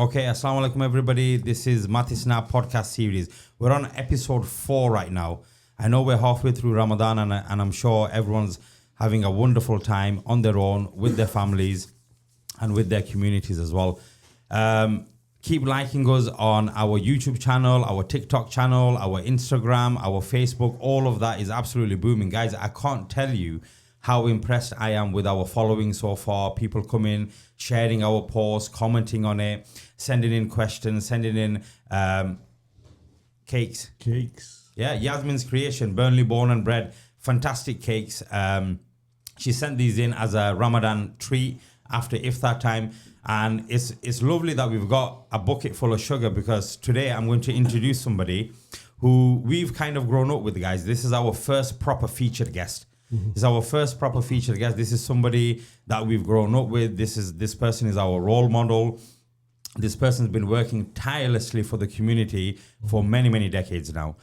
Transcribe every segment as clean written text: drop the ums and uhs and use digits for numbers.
Okay, assalamu alaikum everybody. This is Mathisna Podcast series. We're on episode 4 right now. I know we're halfway through Ramadan and I'm sure everyone's having a wonderful time on their own, with their families and with their communities as well. Keep liking us on our YouTube channel, our TikTok channel, our Instagram, our Facebook. All of that is absolutely booming. Guys, I can't tell you how impressed I am with our following so far. People coming, sharing our posts, commenting on it, sending in questions, sending in cakes. Yeah, Yasmin's creation, Burnley born and bred, fantastic cakes. She sent these in as a Ramadan treat after iftar time. And it's lovely that we've got a bucket full of sugar, because today I'm going to introduce somebody who we've kind of grown up with, guys. This is our first proper featured guest. It's our first proper featured guest. This is somebody that we've grown up with. This person is our role model. This person's been working tirelessly for the community for many, many decades now.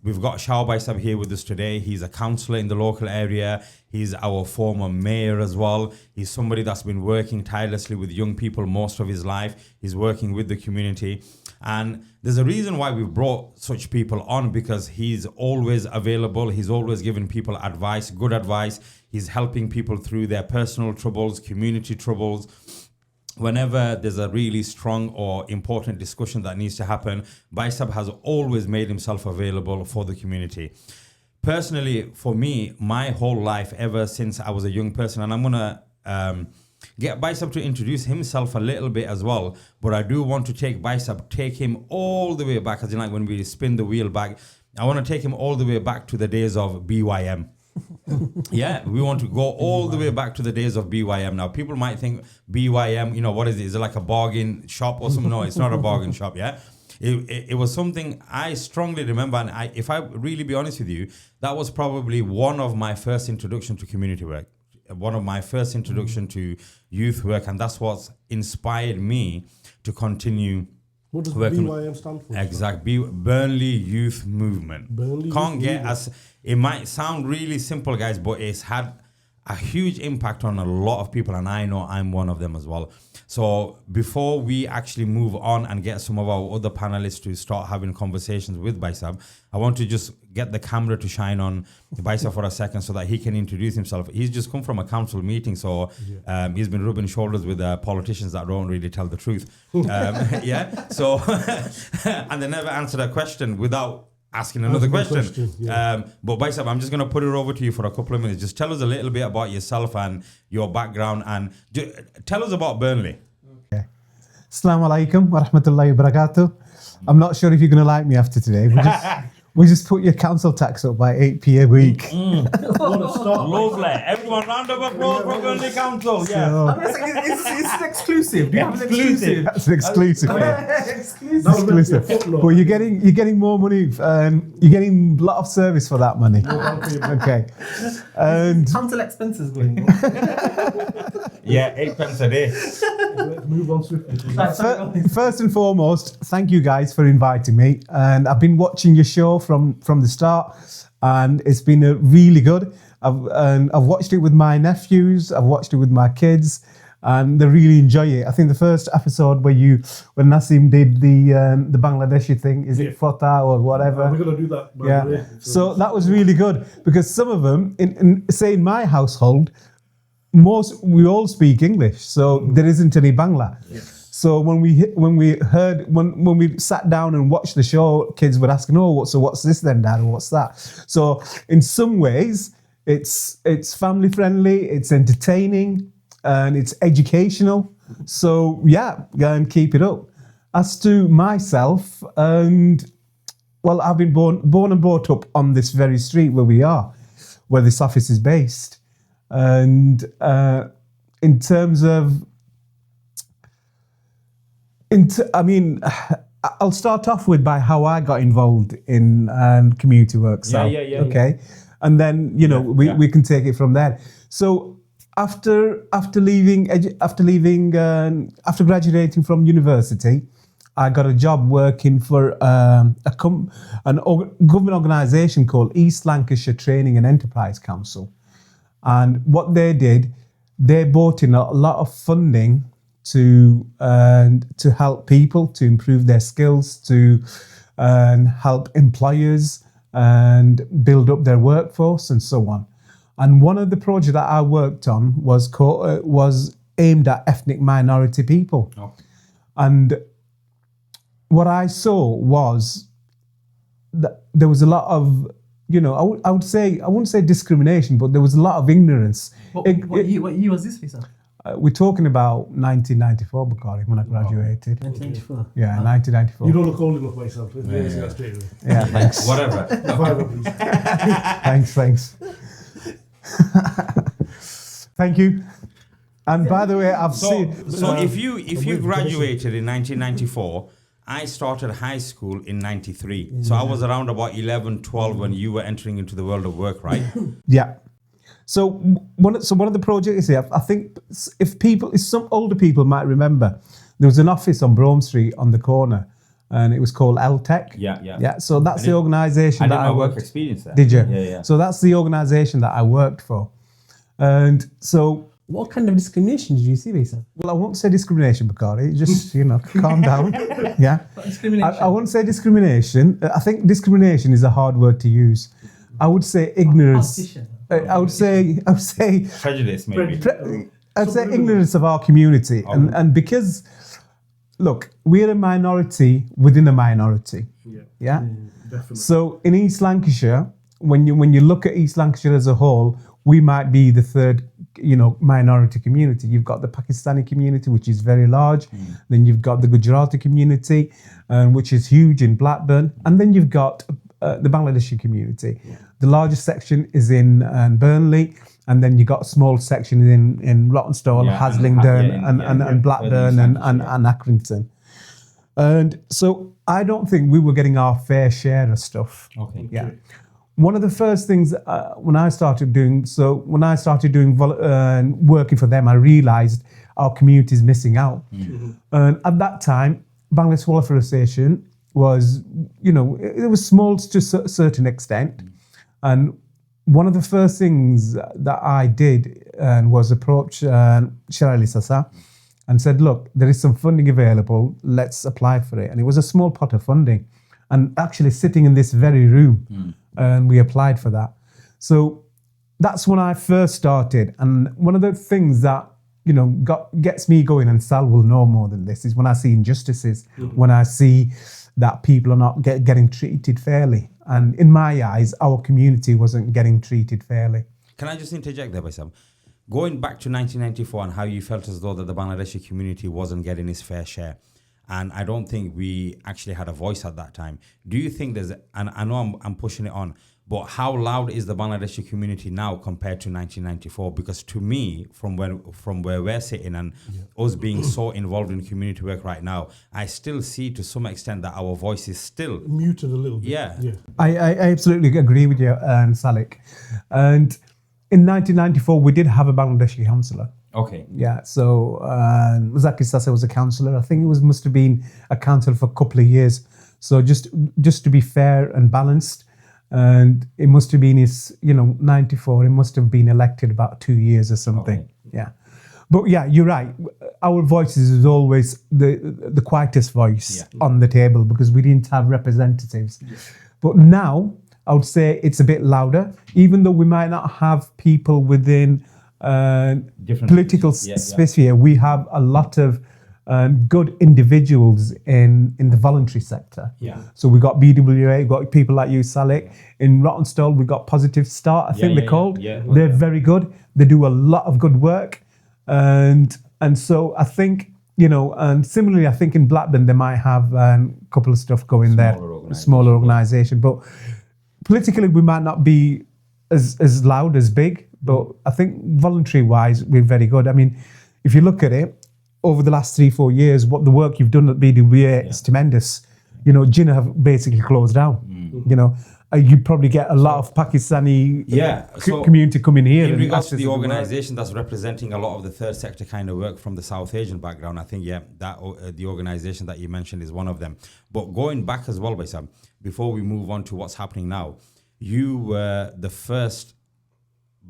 We've got Shah Hussain here with us today. He's a councillor in the local area. He's our former mayor as well. He's somebody that's been working tirelessly with young people most of his life. He's working with the community. And there's a reason why we've brought such people on, because he's always available. He's always giving people advice, good advice. He's helping people through their personal troubles, community troubles. Whenever there's a really strong or important discussion that needs to happen, Baisab has always made himself available for the community. Personally, for me, my whole life, ever since I was a young person, and I'm going to get Baisab to introduce himself a little bit as well, but I do want to take him all the way back, as in like when we spin the wheel back, I want to take him all the way back to the days of BYM. Yeah, we want to go all the way back to the days of BYM. Now, people might think BYM, what is it? Is it like a bargain shop or something? No, it's not a bargain shop, yeah? It was something I strongly remember, and if I really be honest with you, that was probably one of my first introduction to community work, one of my first introduction to youth work, and that's what's inspired me to continue. What does BYM stand for? Exactly, Burnley Youth Movement. It might sound really simple, guys, but it's had a huge impact on a lot of people, and I know I'm one of them as well. So before we actually move on and get some of our other panelists to start having conversations with Baisab, I want to just get the camera to shine on Baisab for a second so that he can introduce himself. He's just come from a council meeting, so he's been rubbing shoulders with politicians that don't really tell the truth. So and they never answered a question without asking another question. But Baisab, I'm just going to put it over to you for a couple of minutes. Just tell us a little bit about yourself and your background, and tell us about Burnley. Okay. Assalamu alaikum wa rahmatullahi wa barakatuh. I'm not sure if you're going to like me after today. We just put your council tax up by 8p a week. What a start. Lovely. Everyone, round of applause for Burnley Council. Yeah. It's an exclusive. Do you have an exclusive? That's an exclusive. Exclusive. But you're getting more money. You're getting a lot of service for that money. Okay. And Council expenses going. Yeah, 8 pence a day. Let's move on swiftly. First and foremost, thank you guys for inviting me. And I've been watching your show from the start, and it's been really good. I've watched it with my nephews. I've watched it with my kids, and they really enjoy it. I think the first episode when Nasim did the Bangladeshi thing, is it Fota or whatever? We're gonna do that. By the way. So that was really good, because some of them, in my household, we all speak English, so there isn't any Bangla. Yes. So when we sat down and watched the show, kids were asking, "Oh, so what's this then, Dad? Or what's that?" So in some ways, it's family friendly, it's entertaining, and it's educational. So yeah, go and keep it up. As to myself, I've been born and brought up on this very street where this office is based. And in terms of, I'll start off by how I got involved in community work. So, okay, and then we can take it from there. So after graduating from university, I got a job working for a government organisation called East Lancashire Training and Enterprise Council. And what they did, they brought in a lot of funding to help people to improve their skills, to help employers and build up their workforce and so on. And one of the projects that I worked on was aimed at ethnic minority people. Oh. And what I saw was that there was a lot of, I would say, I wouldn't say discrimination, but there was a lot of ignorance. What year was this, Lisa? We're talking about 1994, Bukhari, when I graduated. 1994. Yeah, 1994. You don't look old enough myself. Yeah. Yeah, thanks. Whatever. Thanks. Thank you. And by the way, I've seen. So if you graduated in 1994, I started high school in 93. So I was around about 11, 12 when you were entering into the world of work, right? Yeah. So one of the projects here, I think if some older people might remember, there was an office on Brougham Street on the corner, and it was called LTech. Yeah. So that's the organisation that I worked. Experience there. Did you? Yeah. So that's the organisation that I worked for, and so. What kind of discrimination did you see, Lisa? Well, I won't say discrimination, Bukhari. Just, calm down. Yeah. Discrimination. I won't say discrimination. I think discrimination is a hard word to use. I would say ignorance. I would say Prejudice, maybe. I'd say ignorance of our community. And because, look, we're a minority within a minority. Yeah. Definitely. So in East Lancashire, when you look at East Lancashire as a whole, we might be the third, minority community. You've got the Pakistani community, which is very large. Then you've got the Gujarati community, which is huge in Blackburn. And then you've got the Bangladeshi community. The largest section is in Burnley. And then you've got a small section in Rottenstall, Haslingden, and Blackburn and Accrington. And so I don't think we were getting our fair share of stuff. Okay. Yeah. One of the first things when I started doing working for them, I realised our community is missing out. And at that time, Bangladesh Welfare Association was, it was small to a certain extent. And one of the first things that I did was approach Shah Hussain and said, look, there is some funding available, let's apply for it. And it was a small pot of funding. And actually sitting in this very room, and we applied for that. So that's when I first started. And one of the things that, gets me going, and Sal will know more than this, is when I see injustices, when I see that people are not getting treated fairly. And in my eyes, our community wasn't getting treated fairly. Can I just interject there, Baisam? Going back to 1994 and how you felt as though that the Bangladeshi community wasn't getting its fair share. And I don't think we actually had a voice at that time. Do you think and I know I'm pushing it on, but how loud is the Bangladeshi community now compared to 1994? Because to me, from where we're sitting and us being so involved in community work right now, I still see to some extent that our voice is still muted a little bit. Yeah. I absolutely agree with you, Salik. And in 1994, we did have a Bangladeshi councillor. Okay. Yeah, so Zaki Sase was a councillor. I think it must have been a councillor for a couple of years. So just to be fair and balanced, and it must have been 94. It must have been elected about 2 years or something. Okay. Yeah, but yeah, you're right. Our voices is always the quietest voice on the table because we didn't have representatives. Yeah. But now I would say it's a bit louder, even though we might not have people within political sphere. We have a lot of good individuals in the voluntary sector. Yeah. So we've got BWA, we've got people like you, Salik. In Rottenstall, we've got Positive Start, I think they're called. Yeah. They're very good. They do a lot of good work. And so I think, and similarly, I think in Blackburn, they might have a couple of stuff going there. Smaller organisation. But politically, we might not be as loud, as big. But I think voluntary-wise, we're very good. I mean, if you look at it, over the last 3-4 years, what the work you've done at BWA is tremendous. Jinnah have basically closed down. You probably get a lot of Pakistani community coming here. In regards to the organisation that's representing a lot of the third sector kind of work from the South Asian background, I think, that the organisation that you mentioned is one of them. But going back as well, Baisam, before we move on to what's happening now, you were the first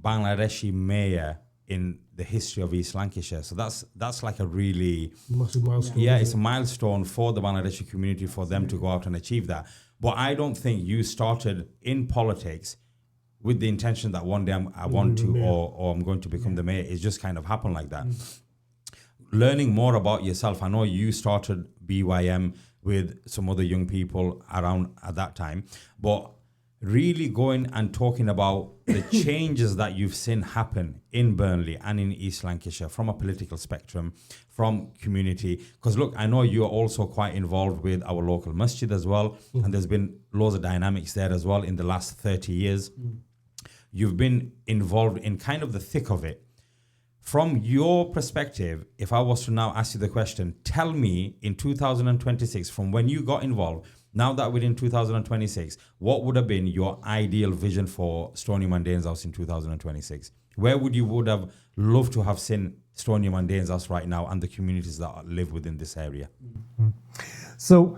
Bangladeshi mayor in the history of East Lancashire. So that's like a really Massive milestone. yeah, it's a milestone for the Bangladeshi community for them to go out and achieve that. But I don't think you started in politics with the intention that one day I want to or I'm going to become the mayor. It's just kind of happened like that. Learning more about yourself. I know you started BYM with some other young people around at that time, but really going and talking about the changes that you've seen happen in Burnley and in East Lancashire from a political spectrum, from community. Because look, I know you're also quite involved with our local masjid as well, and there's been loads of dynamics there as well in the last 30 years. You've been involved in kind of the thick of it. From your perspective, if I was to now ask you the question, tell me in 2026, from when you got involved, now that we're in 2026, what would have been your ideal vision for Stony Mundane's House in 2026? Where would have loved to have seen Stony Mundane's House right now and the communities that live within this area? So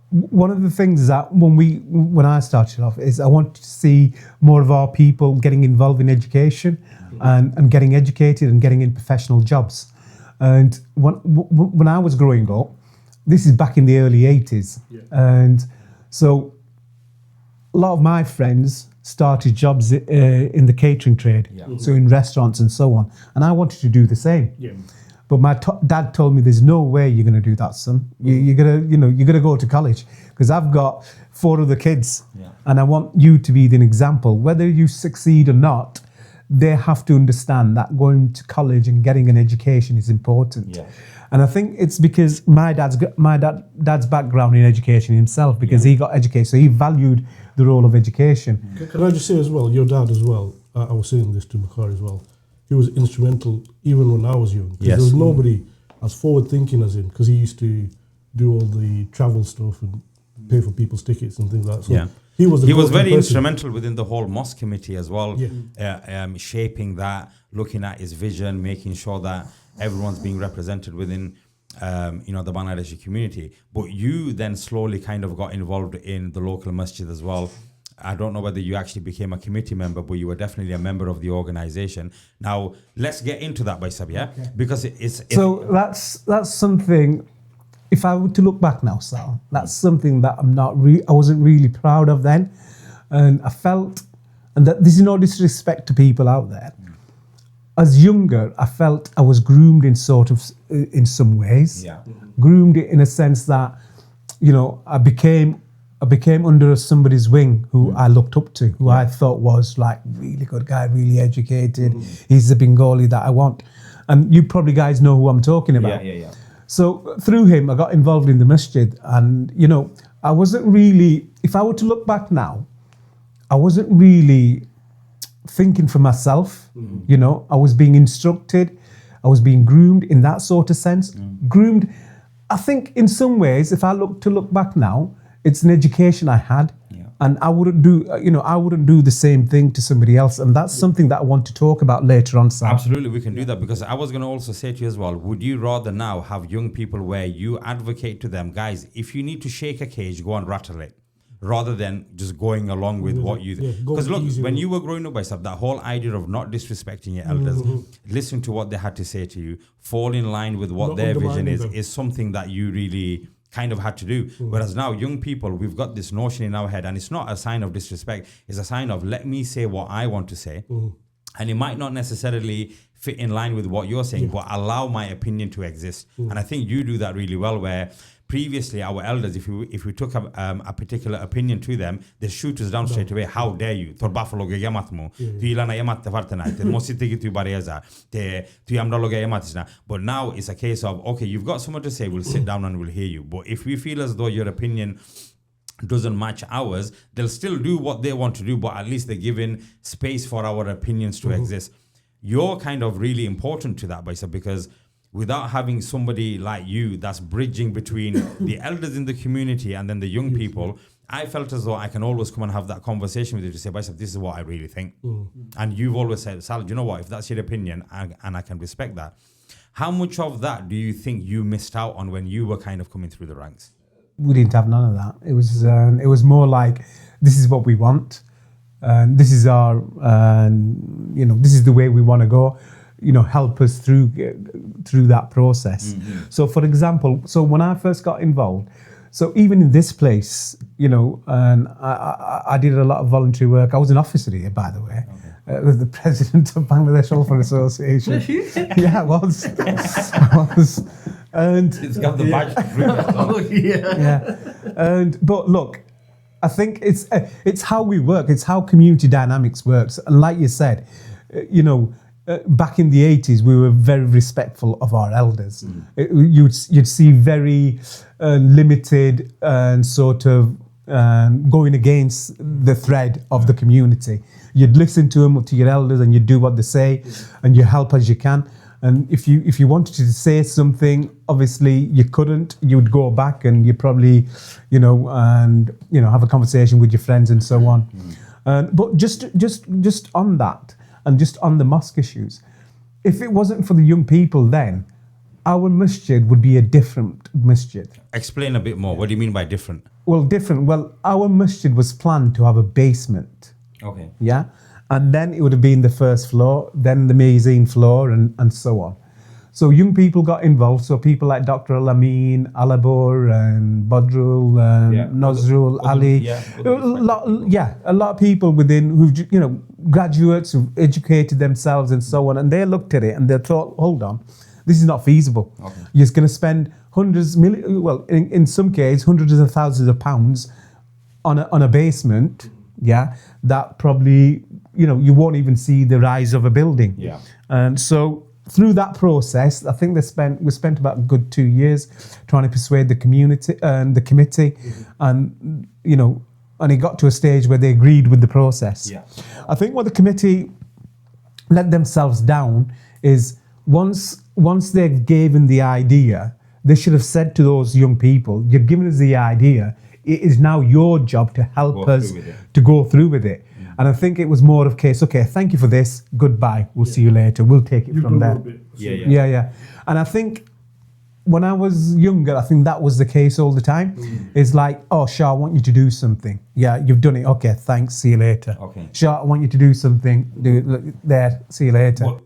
one of the things that when I started off is I wanted to see more of our people getting involved in education and getting educated and getting in professional jobs. And when I was growing up, this is back in the early 80s. And so a lot of my friends started jobs in the catering trade, so in restaurants and so on. And I wanted to do the same. But my dad told me, "There's no way you're going to do that, son. You're gonna go to college because I've got 4 other kids, and I want you to be an example. Whether you succeed or not, they have to understand that going to college and getting an education is important." And I think it's because my dad's background in education himself, because he got educated, so he valued the role of education. Can I just say as well, your dad as well, I was saying this to Makar as well, he was instrumental even when I was young. There was nobody as forward thinking as him, because he used to do all the travel stuff and pay for people's tickets and things like that. So he was very instrumental within the whole mosque committee as well, shaping that, looking at his vision, making sure that everyone's being represented within the Bangladeshi community. But you then slowly kind of got involved in the local masjid as well. I don't know whether you actually became a committee member, but you were definitely a member of the organization. Now let's get into that, Baisab, because so that's something. If I were to look back now, Sal, that's something that I wasn't really proud of then, and I felt, and that this is no disrespect to people out there. As younger, I felt I was groomed in some ways. Groomed in a sense that, I became under somebody's wing who I looked up to, who I thought was like really good guy, really educated. He's the Bengali that I want. And you probably guys know who I'm talking about. So through him, I got involved in the masjid, and I wasn't really, if I were to look back now, I wasn't really thinking for myself. I was being instructed, I was being groomed in that sort of sense. Groomed, I think in some ways, if I look back now, it's an education I had, and I wouldn't do the same thing to somebody else, and that's something that I want to talk about later on, Sam. Absolutely, we can do that, because I was going to also say to you as well, would you rather now have young people where you advocate to them, guys, if you need to shake a cage, go and rattle it, rather than just going along with what you... Because look, when you were growing up, that whole idea of not disrespecting your elders, listening to what they had to say to you, fall in line with what their vision is something that you really kind of had to do. Whereas now, young people, we've got this notion in our head, and it's not a sign of disrespect, it's a sign of, let me say what I want to say. And it might not necessarily fit in line with what you're saying, but allow my opinion to exist. And I think you do that really well, where previously our elders, if we took a particular opinion to them, they shoot us down straight away. How dare you? But now it's a case of, okay, you've got someone to say, we'll sit down and we'll hear you. But if we feel as though your opinion doesn't match ours, they'll still do what they want to do, but at least they're giving space for our opinions to exist. You're kind of really important to that, Baisa, because without having somebody like you that's bridging between the elders in the community and then the young people, I felt as though I can always come and have that conversation with you to say, Baisa, this is what I really think. And you've always said, Sal, you know what, if that's your opinion, and I can respect that. How much of that do you think you missed out on when you were kind of coming through the ranks? We didn't have none of that. It was more like, this is what we want, and this is our, this is the way we want to go. help us through that process. So for example, when I first got involved, so even in this place, and I did a lot of voluntary work. I was an officer here, by the way. The president of Bangladesh Orphan Association. Yeah, I was. And It's got the badge. but look, I think it's how we work. It's how community dynamics works. And like you said, back in the 80s, we were very respectful of our elders. You'd see very limited and sort of going against the thread of the community. You'd listen to them, to your elders, and you'd do what they say, and you help as you can. And if you wanted to say something, obviously you couldn't. You would go back and you probably, have a conversation with your friends and so on. But just on that, and just on the mosque issues, if it wasn't for the young people then, our masjid would be a different masjid. Explain a bit more. What do you mean by different? Well, different. Well, our masjid was planned to have a basement. Okay. Yeah. And then it would have been the first floor, then the mezzanine floor, and so on. So young people got involved. So people like Dr. Al-Amin, Alabor, and Badrul, and Nazrul, Ali. A lot of people within who graduates who've educated themselves and so on. And they looked at it and they thought, hold on, this is not feasible. Okay. You're going to spend in some cases, hundreds of thousands of pounds on a basement. Yeah, that probably, you won't even see the rise of a building. Yeah. And so through that process, I think we spent about a good 2 years trying to persuade the community and the committee, and it got to a stage where they agreed with the process. Yeah. I think what the committee let themselves down is once they've given the idea, they should have said to those young people, you've given us the idea, it is now your job to help us to go through with it. And I think it was more of a case, okay, thank you for this, goodbye, we'll see you later, we'll take it from there. Yeah. And I think when I was younger, I think that was the case all the time. It's like, oh, Shah, I want you to do something. Yeah, you've done it. Okay, thanks, see you later. Okay. Shah, I want you to do something. Do it there, see you later. Well,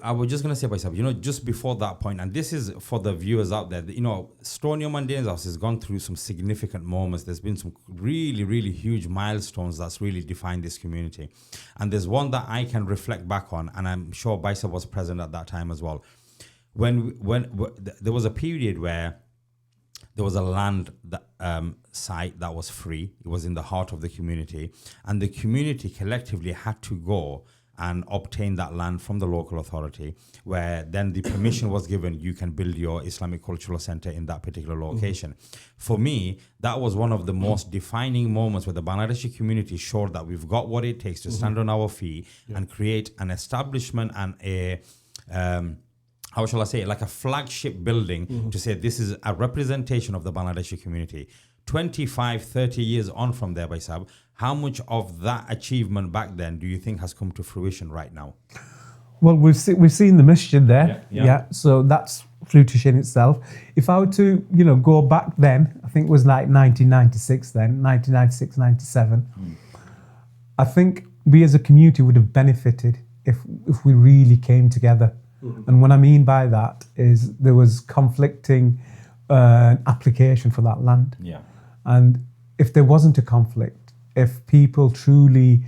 I was just going to say myself, just before that point, and this is for the viewers out there, Stoney Mandane's house has gone through some significant moments. There's been some really, really huge milestones that's really defined this community. And there's one that I can reflect back on, and I'm sure Baisa was present at that time as well. When there was a period where there was a land site that was free. It was in the heart of the community, and the community collectively had to go and obtain that land from the local authority, where then the permission was given, you can build your Islamic Cultural Center in that particular location. For me, that was one of the most defining moments where the Bangladeshi community showed that we've got what it takes to stand on our feet and create an establishment and a, how shall I say it, like a flagship building to say this is a representation of the Bangladeshi community. 25, 30 years on from there, Baisab, how much of that achievement back then do you think has come to fruition right now? Well, we've seen the masjid there. Yeah. So that's fruition itself. If I were to, go back then, I think it was like 1996 then, 1996, 97. I think we as a community would have benefited if we really came together. And what I mean by that is there was conflicting application for that land. Yeah. And if there wasn't a conflict, if people truly,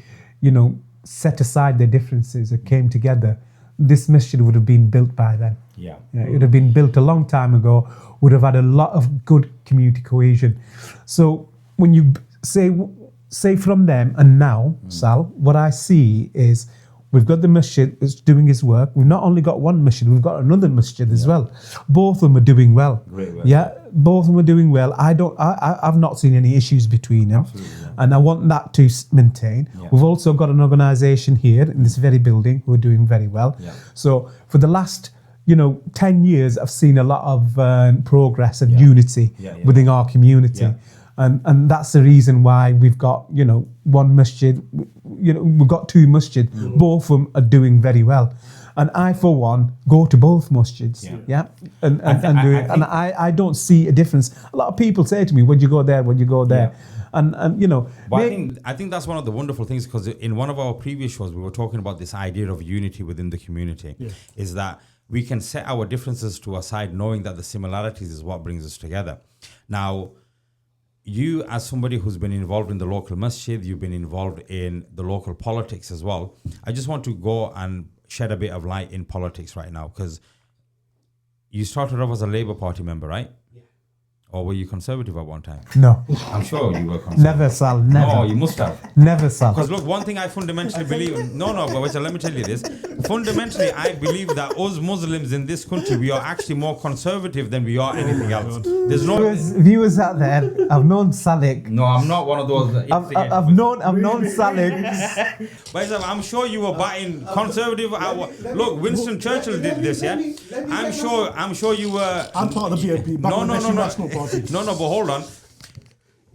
set aside their differences and came together, this masjid would have been built by then. Yeah. It would have been built a long time ago, would have had a lot of good community cohesion. So when you say from them and now, Sal, what I see is we've got the masjid is doing his work. We've not only got one masjid, we've got another masjid as well. Both of them are doing well. Great work. Yeah, both of them are doing well. I've not seen any issues between them. And I want that to maintain. Yeah. We've also got an organisation here in this very building who are doing very well. Yeah. So for the last 10 years, I've seen a lot of progress and unity within our community. Yeah. And that's the reason why we've got, one masjid, we've got two masjid, both of them are doing very well. And I, for one, go to both masjids, and do it. And I don't see a difference. A lot of people say to me, would you go there, would you go there? and you know. But I think that's one of the wonderful things, because in one of our previous shows we were talking about this idea of unity within the community. Is that we can set our differences to aside, knowing that the similarities is what brings us together. Now, you as somebody who's been involved in the local masjid, you've been involved in the local politics as well. I just want to go and shed a bit of light in politics right now, because you started off as a Labour Party member, right? Or were you Conservative at one time? No. I'm sure you were Conservative. Never, Sal. Never. No, you must have. Never, Sal. Because look, one thing I fundamentally believe... No, but wait, let me tell you this. Fundamentally, I believe that us Muslims in this country, we are actually more conservative than we are anything else. There's no... Viewers out there, I've known Salik. No, I'm not one of those... I've known Salik. But I'm sure you were batting Conservative. Look, Winston Churchill did this, yeah? I'm sure you were... I'm part of the BNP. No, National Party. No, but hold on.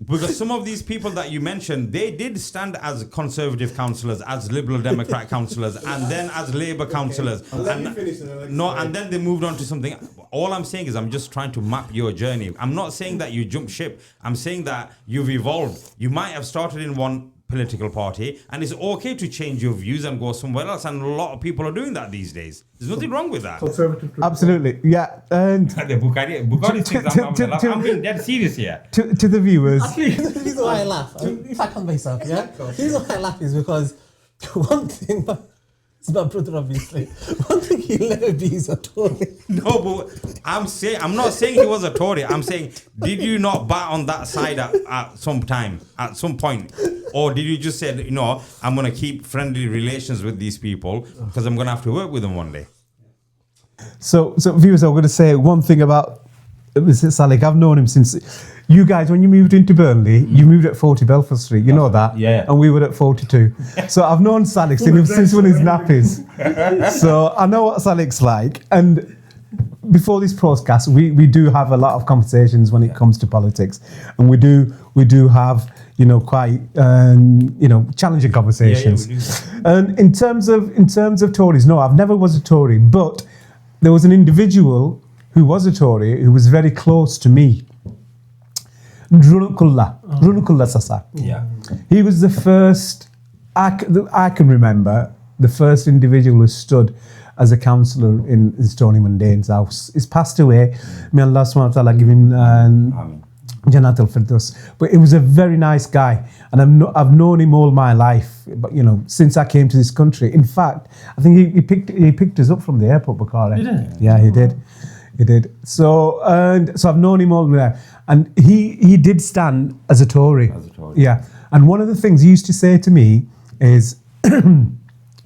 Because some of these people that you mentioned, they did stand as Conservative councillors, as Liberal Democrat councillors, and then as Labour councillors. And then they moved on to something. All I'm saying is I'm just trying to map your journey. I'm not saying that you jumped ship. I'm saying that you've evolved. You might have started in one political party, and it's okay to change your views and go somewhere else, and a lot of people are doing that these days. There's nothing wrong with that. Conservative. Absolutely, yeah. And the Bukhari things, I'm being dead serious here. To the viewers, Actually, the reason why I laugh, if I can myself, yeah? The reason why I laugh is because one thing, it's my brother obviously, one thing he'll never be is a Tory. No, but I'm not saying he was a Tory. I'm saying, did you not bat on that side at some time, at some point? Or did you just say, I'm going to keep friendly relations with these people because I'm going to have to work with them one day? So viewers, I'm going to say one thing about Mr. Salik. I've known him since... You guys, when you moved into Burnley, you moved at 40 Belfast Street. You know that? Yeah. And we were at 42. So I've known Salik since when he's nappies. So I know what Salik's like. And before this podcast, we do have a lot of conversations when it comes to politics. And we do have, quite, challenging conversations. Yeah, and in terms of Tories, no, I've never was a Tory. But there was an individual who was a Tory who was very close to me. Runukullah Sasa. Yeah. He was the first, I can remember, the first individual who stood as a councillor in Tony Mundane's house. He's passed away. May Allah subhanahu wa ta'ala give him Jannat al-Firdaus. But he was a very nice guy. And I've known him all my life, but since I came to this country. In fact, I think he picked us up from the airport, Bukhari. Did he? Yeah, he did. He did. So I've known him all there. And he did stand as a Tory. Yeah. And one of the things he used to say to me is,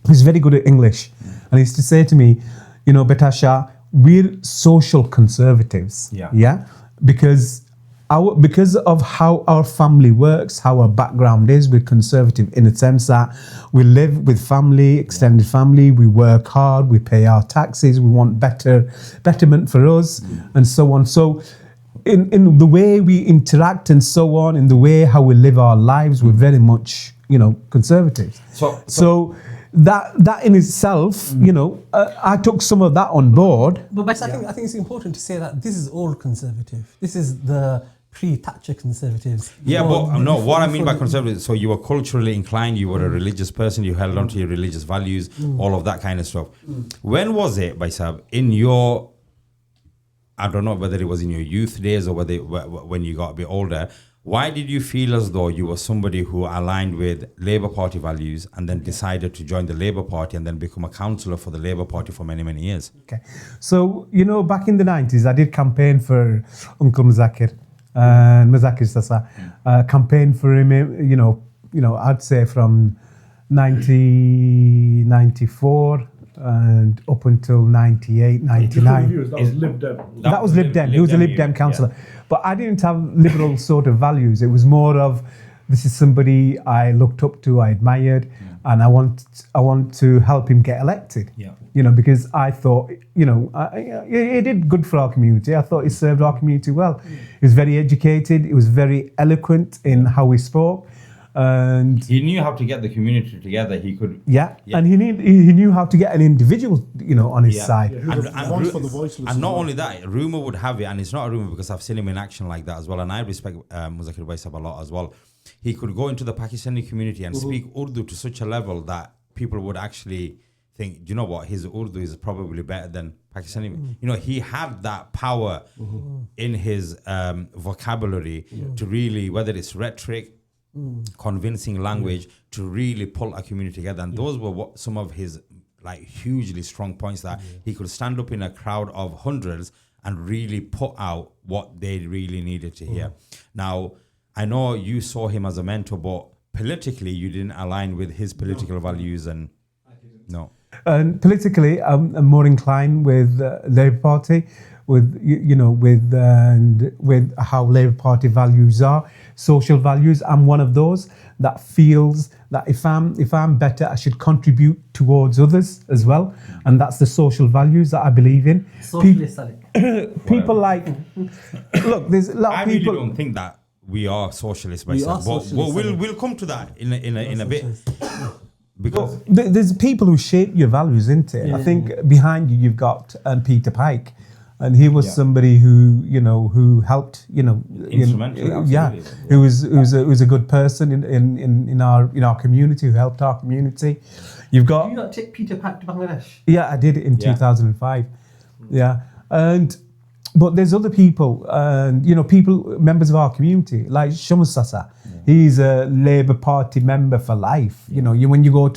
he's very good at English. And he used to say to me, Beta Shah, we're social conservatives. Yeah. Yeah. Because of how our family works, how our background is, we're conservative in a sense that we live with family, extended family, we work hard, we pay our taxes, we want betterment for us, and so on. So in the way we interact and so on, in the way how we live our lives, we're very much, conservatives. So that in itself, I took some of that on board. But I think it's important to say that this is all conservative. This is the pre-Thatcher conservatives. Yeah, but no, what I mean by conservative, so you were culturally inclined, you were a religious person, you held on to your religious values, all of that kind of stuff. When was it, Baisab, in your, I don't know whether it was in your youth days or whether when you got a bit older, why did you feel as though you were somebody who aligned with Labour Party values and then decided to join the Labour Party and then become a councillor for the Labour Party for many, many years? Okay. So, back in the 90s, I did campaign for Uncle Mazakir and Mazakir Sasa. Campaign for him, I'd say from 1994 and up until 98, 99. That was Lib Dem. That was Lib Dem. He was a Lib Dem councillor. Yeah. But I didn't have liberal sort of values. It was more of, this is somebody I looked up to, I admired, and I want to help him get elected. Yeah. Because I thought, he did good for our community. I thought he served our community well. He was very educated. He was very eloquent in how he spoke. And he knew how to get the community together. He could. And he knew how to get an individual, on his side. And not only that, rumor would have it, and it's not a rumor because I've seen him in action like that as well. And I respect Muzakir Baisab a lot as well. He could go into the Pakistani community and speak Urdu to such a level that people would actually think, you know what, his Urdu is probably better than Pakistani. He had that power in his vocabulary to really, whether it's rhetoric, convincing language, to really pull a community together. And those were some of his hugely strong points, that he could stand up in a crowd of hundreds and really put out what they really needed to hear. Now, I know you saw him as a mentor, but politically you didn't align with his political values. And And politically, I'm more inclined with Labour Party, with with how Labour Party values are, social values. I'm one of those that feels that if I'm better, I should contribute towards others as well, and that's the social values that I believe in. People look, there's a lot of people. I really don't think that we are socialists myself, but we'll come to that in a bit. Because there's people who shape your values, isn't it? I think behind you you've got Peter Pike, and he was somebody who who helped instrumental. Who was a good person in our community, who helped our community. You've got. Did you not take Peter Pike to Bangladesh? Yeah, I did it in 2005. But there's other people, and people, members of our community, like Shah Hussain. He's a Labour Party member for life. When you go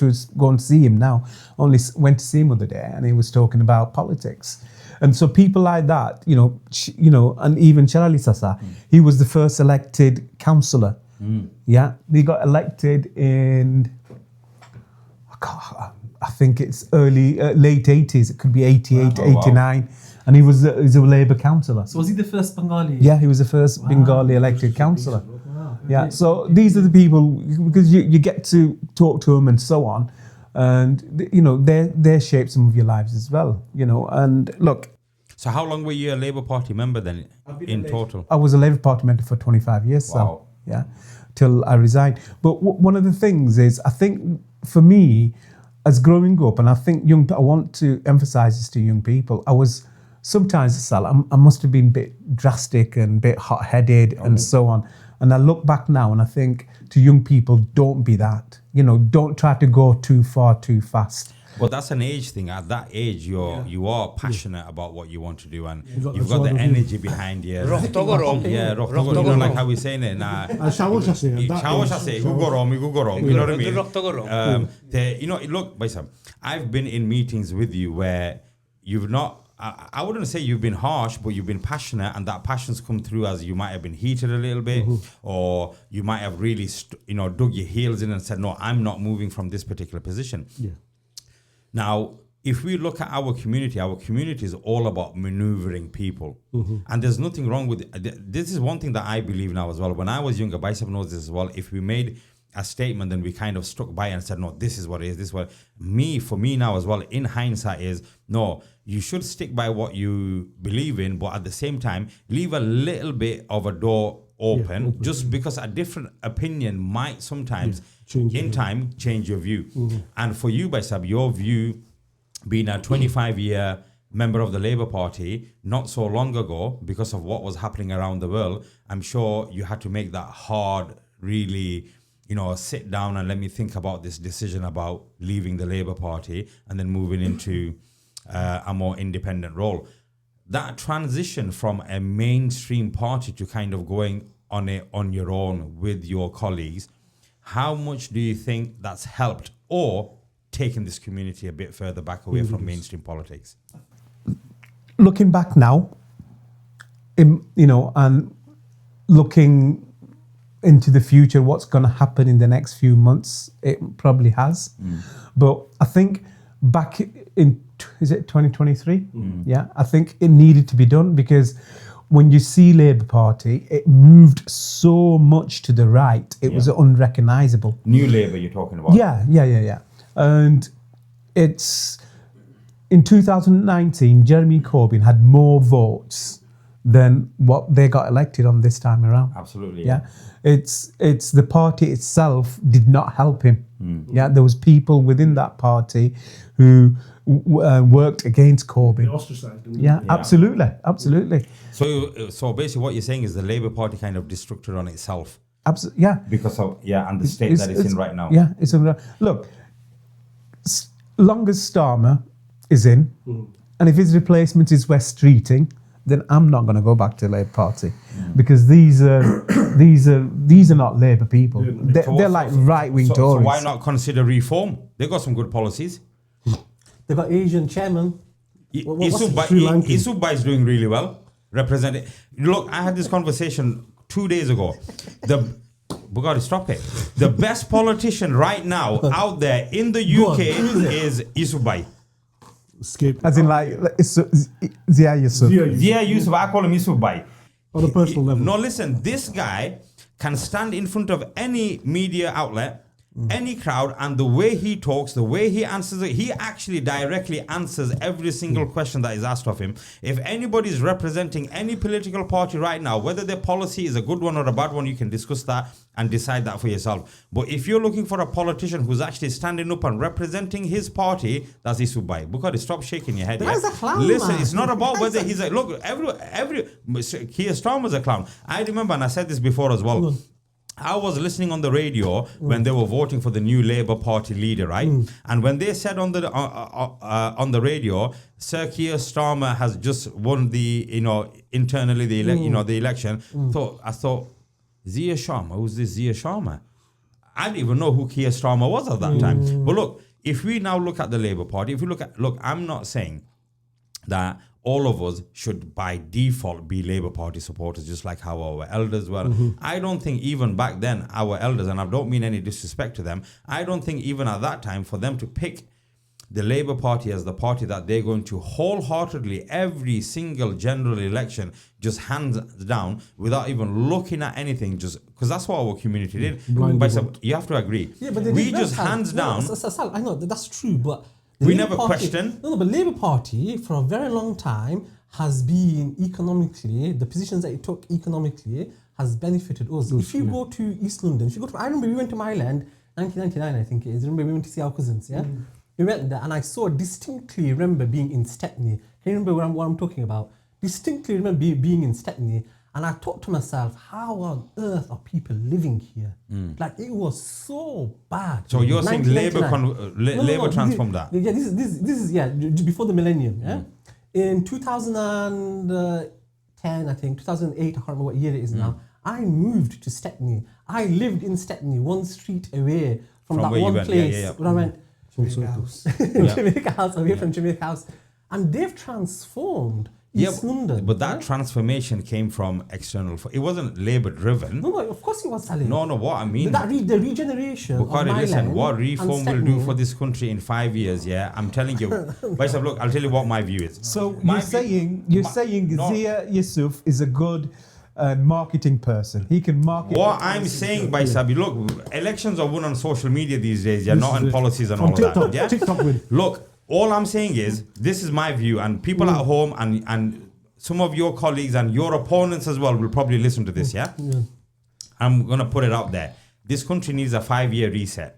and see him now, only went to see him the other day, and he was talking about politics. And so people like that, and even Charlie Sasa, he was the first elected councillor. Yeah, he got elected in, I think it's late 80s. It could be 88, 89. And he was a Labour councillor. So was he the first Bengali? Yeah, he was the first Bengali elected councillor. Yeah, so these are the people, because you get to talk to them and so on, and they shape some of your lives as well. And look. So how long were you a Labour Party member then in total? I was a Labour Party member for 25 years. Wow. So till I resigned. But one of the things is, I think for me, as growing up, and I think I want to emphasise this to young people, sometimes I must have been a bit drastic and a bit hot-headed and so on. And I look back now and I think to young people, don't be that. Don't try to go too far too fast. Well, that's an age thing. At that age, you are passionate about what you want to do, and you've got the energy behind you. Like how we're saying it. Look, Baisam, I've been in meetings with you where you've not. I wouldn't say you've been harsh, but you've been passionate, and that passion's come through as you might have been heated a little bit, or you might have really, dug your heels in and said, "No, I'm not moving from this particular position." Yeah. Now, if we look at our community is all about maneuvering people, and there's nothing wrong with it. This is one thing that I believe now as well. When I was younger, Baisab knows this as well. If we made a statement, then we kind of stuck by and said, "No, this is what it is. This is what." For me now as well, in hindsight, is no. You should stick by what you believe in, but at the same time, leave a little bit of a door open, just because a different opinion might sometimes, change your view. And for you, Baisab, your view, being a 25-year member of the Labour Party, not so long ago, because of what was happening around the world, I'm sure you had to make that hard, really, sit down and let me think about this decision about leaving the Labour Party and then moving into a more independent role. That transition from a mainstream party to kind of going on your own with your colleagues, how much do you think that's helped or taken this community a bit further back away from mainstream politics? Looking back now, and looking into the future, what's going to happen in the next few months, it probably has. But I think back in, is it 2023? Yeah, I think it needed to be done, because when you see Labour Party, it moved so much to the right, it was unrecognisable. New Labour you're talking about? Yeah. And it's, in 2019, Jeremy Corbyn had more votes than what they got elected on this time around. Absolutely. Yeah, it's the party itself did not help him. Yeah, there was people within that party who worked against Corbyn. They ostracized him. Yeah, absolutely. So basically, what you're saying is the Labour Party kind of destructed on itself. Yeah, Because of and the state that it's in right now. Yeah, it's in. Look, long as Starmer is in, and if his replacement is West Streeting, then I'm not going to go back to the Labour Party because these are not Labour people. They're like right-wing Tories. So why not consider reform? They got some good policies. They got Asian chairman. Isubbai is doing really well. Representing. Look, I had this conversation 2 days ago. Bugatti, stop it. The best politician right now out there in the UK is Isubbai. As in Zia Yusuf. Zia Yusuf, I call him Isubbai. On a personal level. No, listen, this guy can stand in front of any media outlet, any crowd, and the way he talks, the way he answers it, he actually directly answers every single question that is asked of him. If anybody is representing any political party right now, whether their policy is a good one or a bad one, you can discuss that and decide that for yourself. But if you're looking for a politician who's actually standing up and representing his party, that's Isubbai. Because stop shaking your head. That's a clown, Listen, man. it's not about whether he's a look. Every Keir Starmer's a clown. I remember, and I said this before as well. I was listening on the radio when they were voting for the new Labour Party leader, right? And when they said on the radio, Sir Keir Starmer has just won the internally the election. I thought Zia Sharma, who's this Zia Sharma? I didn't even know who Keir Starmer was at that time. But look, if we now look at the Labour Party, I'm not saying that all of us should by default be Labour Party supporters, just like how our elders were. I don't think even back then, our elders, and I don't mean any disrespect to them, I don't think even at that time for them to pick the Labour Party as the party that they're going to wholeheartedly every single general election, just hands down, without even looking at anything, just because that's what our community did. But you have to agree. Yeah, but we just hands down. Sal, I know that's true, but we never question. No, but Labour Party for a very long time has been economically, the positions that it took economically has benefited us. If you go to East London, I remember we went to Myland, 1999 I think it is. Remember we went to see our cousins, yeah? We went there and I distinctly remember being in Stepney. Can you remember what I'm talking about? Distinctly remember being in Stepney. And I thought to myself, how on earth are people living here? Like it was so bad. So you're saying Labour transformed that? Yeah, this is before the millennium. Yeah, in 2010, I think 2008. I can't remember what year it is now. I moved to Stepney. I lived in Stepney, one street away from that one place where I went. Jamaica House, away from Jamaica House, and they've transformed. East London. But that transformation came from external. It wasn't Labour driven. No, of course it was Salim. No, what I mean. The regeneration. Because listen, what reform will do for this country in 5 years, I'm telling you. But look, I'll tell you what my view is. So you're saying Zia Yusuf is a good marketing person. He can market. What I'm saying, Sabi, look, elections are won on social media these days. Not in policies and all of that. Yeah? TikTok with. Look. All I'm saying is, this is my view, and people at home and some of your colleagues and your opponents as well will probably listen to this, yeah? I'm going to put it out there. This country needs a 5-year reset.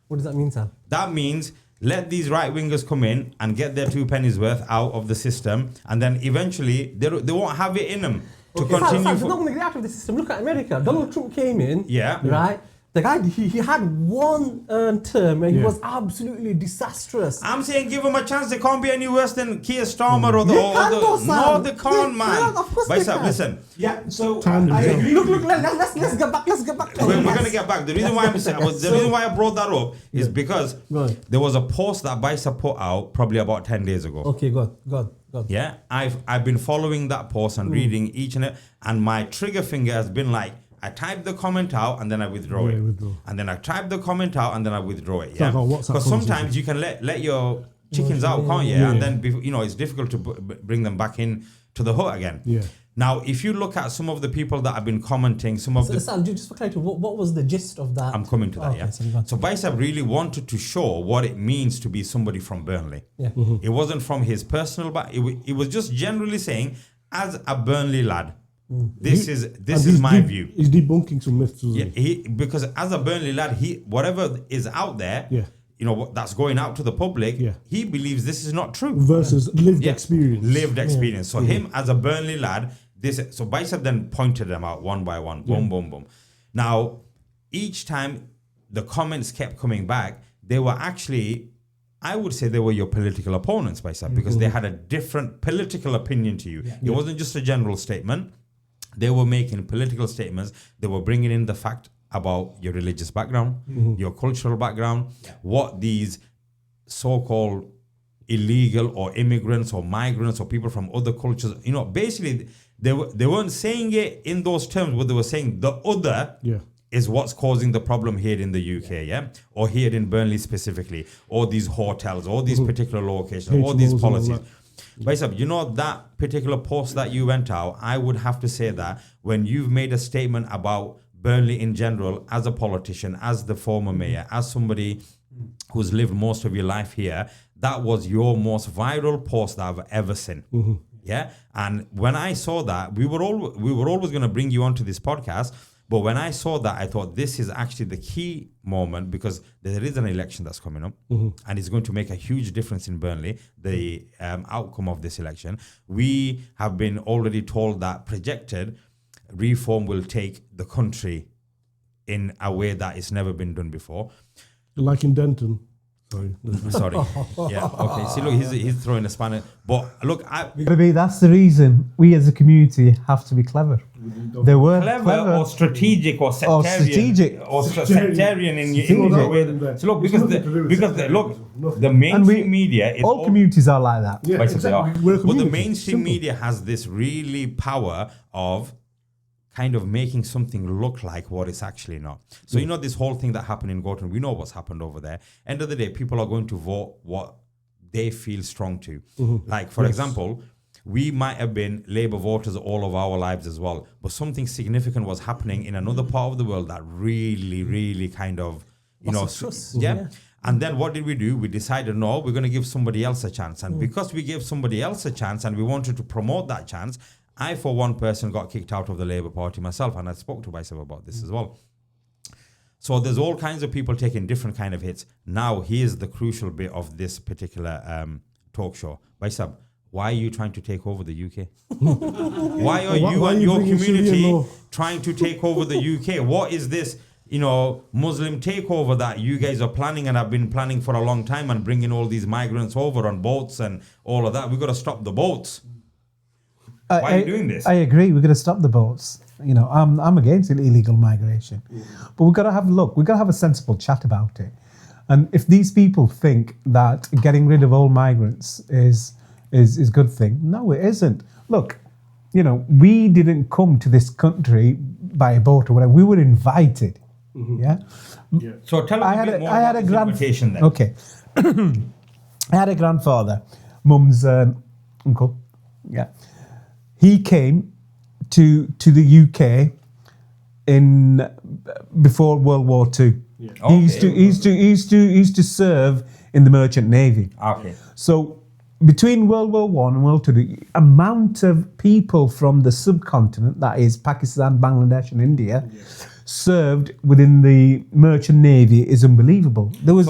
What does that mean, sir? That means let these right-wingers come in and get their 2 pennies worth out of the system, and then eventually they won't have it in them to continue. They're not going to get out of the system. Look at America. Donald Trump came in, right? The guy, he had one term and he was absolutely disastrous. I'm saying give him a chance. They can't be any worse than Keir Starmer or the... No, they can't, man. Of course they can. Listen. Yeah, so... Look, let's get back to We're going to get back. The reason why reason why I brought that up is because there was a post that Baisa put out probably about 10 days ago. Okay, God. Yeah, I've been following that post and reading each and my trigger finger has been like, I type the comment out and then I withdraw it. And then I type the comment out and then I withdraw it. Yeah, because sometimes you can let your chickens out, can't you? And then it's difficult to bring them back in to the hut again. Yeah. Now, if you look at some of the people that have been commenting, just for clarity, what was the gist of that? I'm coming to that. So Baisa really wanted to show what it means to be somebody from Burnley. Yeah. It wasn't from his personal, but it was just generally saying, as a Burnley lad, this is my view. He's debunking some myths, isn't Yeah, he? because as a Burnley lad, whatever is out there, that's going out to the public, he believes this is not true. Versus lived experience. Lived experience. So him as a Burnley lad, so Bicep then pointed them out one by one. Boom, boom, boom. Now, each time the comments kept coming back, they were actually, I would say they were your political opponents, Bicep, because they had a different political opinion to you. It wasn't just a general statement. They were making political statements. They were bringing in the fact about your religious background, your cultural background, what these so-called illegal or immigrants or migrants or people from other cultures, basically they weren't saying it in those terms, but they were saying the other is what's causing the problem here in the UK, or here in Burnley specifically, or these hotels, or these particular locations, or these policies. Baisab, that particular post that you went out, I would have to say that when you've made a statement about Burnley in general, as a politician, as the former mayor, as somebody who's lived most of your life here, that was your most viral post that I've ever seen. Yeah. And when I saw that, we were always going to bring you onto this podcast. But when I saw that, I thought this is actually the key moment, because there is an election that's coming up and it's going to make a huge difference in Burnley, the outcome of this election. We have been already told that projected reform will take the country in a way that it's never been done before. Like in Denton. Sorry. Yeah. Okay. See, look, he's throwing a spanner. But look, that's the reason we as a community have to be clever. They were clever or strategic or sectarian sectarian in your way. So look, because the mainstream media is all communities are like that. Yeah, exactly. But the mainstream media has this really power of kind of making something look like what it's actually not. So this whole thing that happened in Gorton, we know what's happened over there. End of the day, people are going to vote what they feel strong to. Like, for example, we might have been Labour voters all of our lives as well, but something significant was happening in another part of the world that really, really kind of, And then what did we do? We decided, no, we're going to give somebody else a chance. And because we gave somebody else a chance and we wanted to promote that chance, I, for one person, got kicked out of the Labour Party myself, and I spoke to Bicep about this as well. So there's all kinds of people taking different kind of hits. Now, here's the crucial bit of this particular talk show. Bicep, why are you trying to take over the UK? Why are you and your community trying to take over the UK? What is this, Muslim takeover that you guys are planning and have been planning for a long time, and bringing all these migrants over on boats and all of that? We've got to stop the boats. Why are you doing this? I agree. We're going to stop the boats. I'm against illegal migration, but we've got to have a sensible chat about it. And if these people think that getting rid of all migrants is a good thing, no, it isn't. Look, we didn't come to this country by a boat or whatever. We were invited. Yeah. So tell us a bit more about this invitation then. Okay. I had a grandfather, mum's uncle. Yeah. He came to the UK before World War II. Yeah. Okay. He used to serve in the Merchant Navy. Okay. So between World War I and World II, the amount of people from the subcontinent, that is Pakistan, Bangladesh, and India, served within the Merchant Navy is unbelievable. There was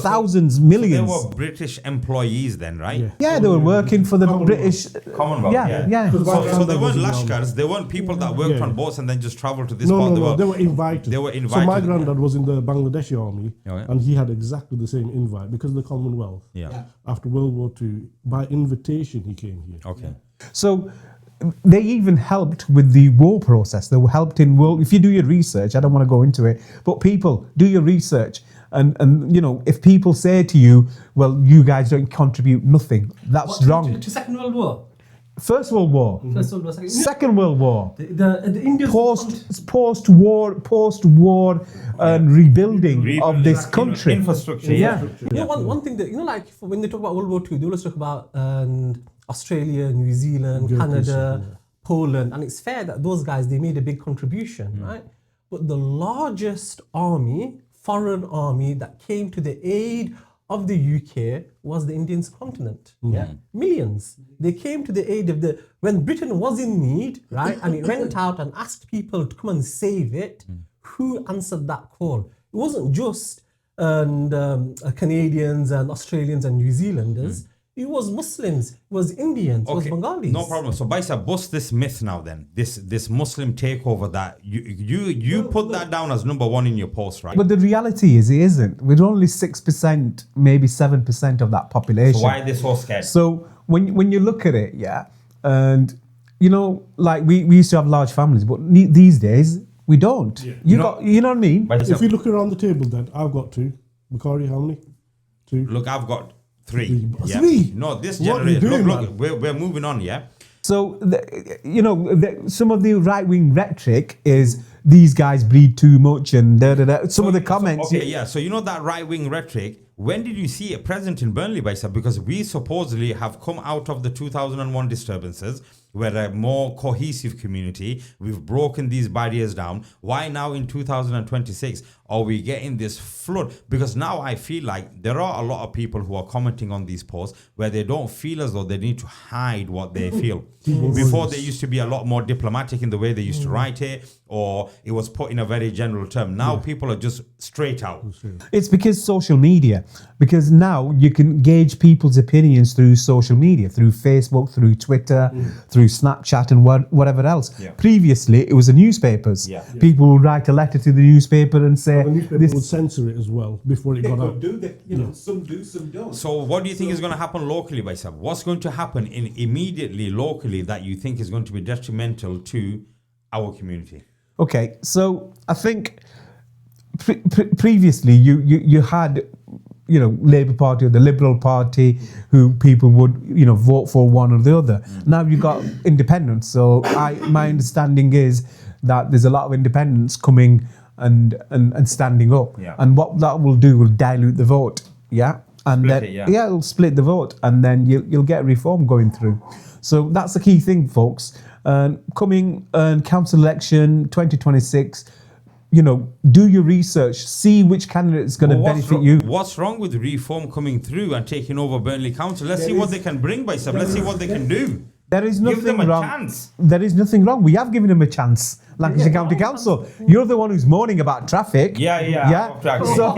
thousands, millions. So they were British employees then, right? Yeah, they were working for the British Commonwealth. Yeah. So they weren't Lashkars. They weren't people that worked on boats and then just travelled to this part of the world. They were invited. So my granddad was in the Bangladeshi army, and he had exactly the same invite because of the Commonwealth. Yeah. After World War II, by invitation, he came here. Okay. So they even helped with the war process. They were helped in world. If you do your research, I don't want to go into it, but people do your research, and if people say to you, "Well, you guys don't contribute nothing," that's wrong. To Second World War. First World War. First World War. Second World War. The Indians post-war rebuilding of this country. Infrastructure. Yeah. One thing that like when they talk about World War II, they always talk about Australia, New Zealand, Canada, Poland, and it's fair that those guys, they made a big contribution, right? But the largest army, foreign army that came to the aid of the UK was the Indian subcontinent. Yeah, millions. They came to the aid of when Britain was in need, right, and it went out and asked people to come and save it. Who answered that call? It wasn't just Canadians and Australians and New Zealanders. It was Muslims, it was Indians, it was Bengalis. No problem. So Baisa, bust this myth now then. This Muslim takeover that you put that down as number one in your post, right? But the reality is it isn't. We're only 6%, maybe 7% of that population. So why are they so scared? So when you look at it, yeah, and you know, like we used to have large families, but these days we don't. Yeah. You know what I mean? If you look around the table, then I've got 2. Bukhari, how many? 2. Look, I've got 3. Yeah. 3? No, this What are you generation. doing, Look, we're moving on, yeah? So, some of the right-wing rhetoric is these guys bleed too much and da-da-da. Some of the comments... So you know that right-wing rhetoric, when did you see it present in Burnley, Baisa? Because we supposedly have come out of the 2001 disturbances. We're a more cohesive community. We've broken these barriers down. Why now in 2026 are we getting this flood? Because now I feel like there are a lot of people who are commenting on these posts where they don't feel as though they need to hide what they feel. Before, they used to be a lot more diplomatic in the way they used to write it, or it was put in a very general term. Now people are just straight out. It's because social media. Because now you can gauge people's opinions through social media, through Facebook, through Twitter, through Snapchat and whatever else. Yeah. Previously, it was the newspapers. Yeah. People would write a letter to the newspaper and say... The newspaper would censor it as well before it got out. Some do, some don't. So what do you think is going to happen locally, Baisa? What's going to happen immediately locally that you think is going to be detrimental to our community? Okay, so I think previously you had... Labour Party or the Liberal Party, who people would, vote for one or the other. Now you've got independents. So my understanding is that there's a lot of independents coming and standing up. Yeah. And what that will do will dilute the vote. Yeah. And it'll split the vote, and then you'll get reform going through. So that's the key thing, folks. Coming council election 2026. Do your research, see which candidate is going to benefit you. What's wrong with reform coming through and taking over Burnley Council? Let's see what they can bring, Baisa. Let's see what they can do. There is nothing Give them wrong. a chance. There is nothing wrong. We have given them a chance. Lancashire County Council. You're the one who's moaning about traffic. Yeah. So,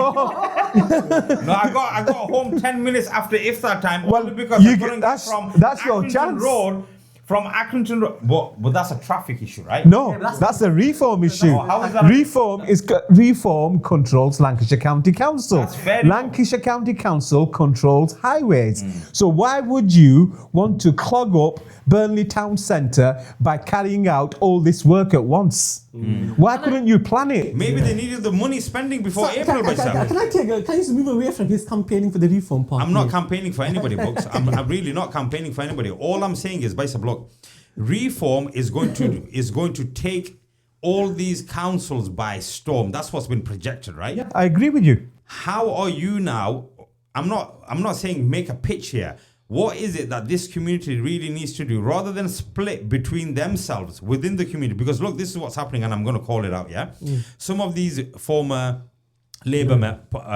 no, I got home 10 minutes after iftar time. Well, only because I couldn't get from that's your Accrington chance. Road. From Accrington Road, but that's a traffic issue, right? No, that's a reform issue. How is that Reform controls Lancashire County Council. Lancashire County Council controls highways. So why would you want to clog up Burnley Town Centre by carrying out all this work at once? Why couldn't you plan it? Maybe they needed the money spending before April. Can you move away from his campaigning for the reform part? I'm not campaigning for anybody, folks. I'm really not campaigning for anybody. All I'm saying is, Baisa, look, reform is going to take all these councils by storm. That's what's been projected, right? Yeah, I agree with you. How are you now? I'm not saying make a pitch here. What is it that this community really needs to do rather than split between themselves within the community? Because look, this is what's happening, and I'm going to call it out, yeah? Some of these former Labour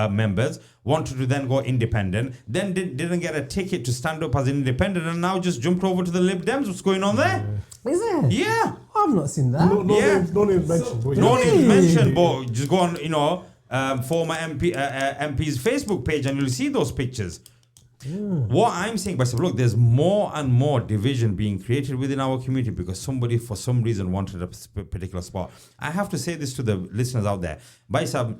members wanted to then go independent, then didn't get a ticket to stand up as an independent, and now just jumped over to the Lib Dems. What's going on there? Is it? Yeah. I've not seen that. No names mentioned. No names mentioned, but just go on, former MP's Facebook page, and you'll see those pictures. What I'm saying, but look, there's more and more division being created within our community because somebody, for some reason, wanted a particular spot. I have to say this to the listeners out there. Baisa,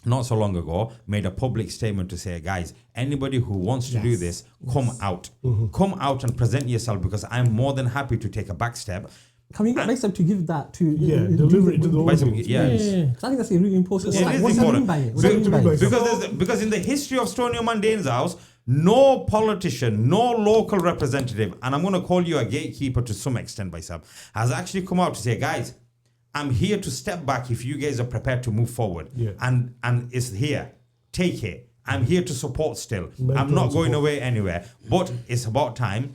not so long ago, made a public statement to say, guys, anybody who wants to do this, come out. Come out and present yourself, because I'm more than happy to take a back step. Can we get Baisa to give that to... deliver it to the audience. Yeah. Because I think that's really important. It is important. Because in the history of Stoney Mandane's house, no politician, no local representative, and I'm going to call you a gatekeeper to some extent, Baisa, has actually come out to say, guys, I'm here to step back if you guys are prepared to move forward. Yeah. And it's here. Take it. I'm here to support still. I'm not going away anywhere. But it's about time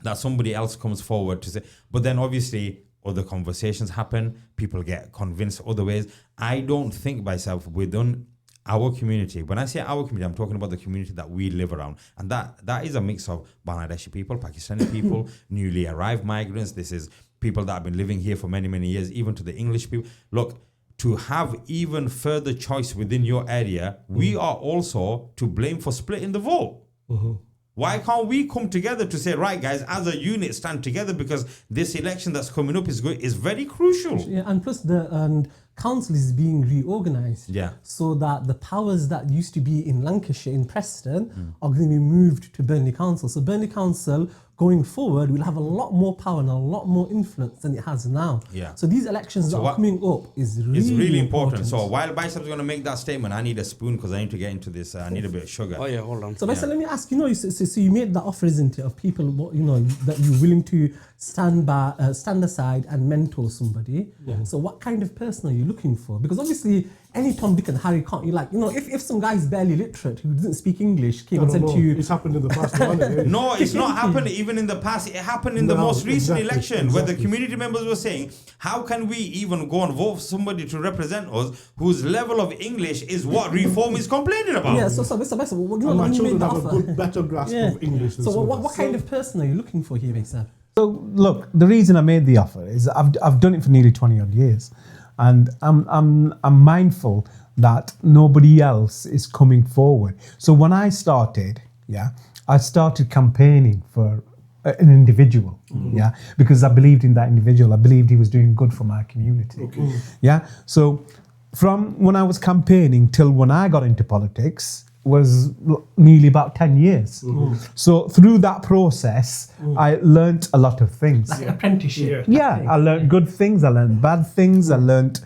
that somebody else comes forward to say. But then obviously other conversations happen. People get convinced other ways. I don't think myself our community. When I say our community, I'm talking about the community that we live around. And that is a mix of Bangladeshi people, Pakistani people, newly arrived migrants. This is people that have been living here for many, many years, even to the English people. Look, to have even further choice within your area, we are also to blame for splitting the vote. Why can't we come together to say, right, guys, as a unit, stand together, because this election that's coming up is very crucial. Yeah, and plus the council is being reorganised. Yeah. So that the powers that used to be in Lancashire, in Preston, are going to be moved to Burnley Council. So Burnley Council, going forward, will have a lot more power and a lot more influence than it has now. Yeah. So these elections that are coming up is really important. So while Bicep's going to make that statement, I need a spoon because I need to get into this. I need a bit of sugar. Oh yeah, hold on. So Bicep, let me ask, so you made that offer, isn't it, of people, that you're willing to stand aside and mentor somebody. Yeah. So what kind of person are you looking for? Because obviously, any Tom, Dick and Harry can't, if some guy's barely literate who doesn't speak English came and said to you... It's happened in the past. Hasn't it? No, it's not happened even in the past. It happened in the most recent election where the community members were saying, how can we even go and vote for somebody to represent us whose level of English is what Reform is complaining about? Yeah, so what My you children made that have a offer. better grasp of English. Than So what kind of person are you looking for here, Bicep? So look, the reason I made the offer is I've done it for nearly 20 odd years, and I'm mindful that nobody else is coming forward. So when I started, I started campaigning for an individual, because I believed in that individual. I believed he was doing good for my community. Okay. So from when I was campaigning till when I got into politics was nearly about 10 years. So through that process, I learnt a lot of things. Like apprenticeship. Yeah, I learned good things, I learned bad things, I learned,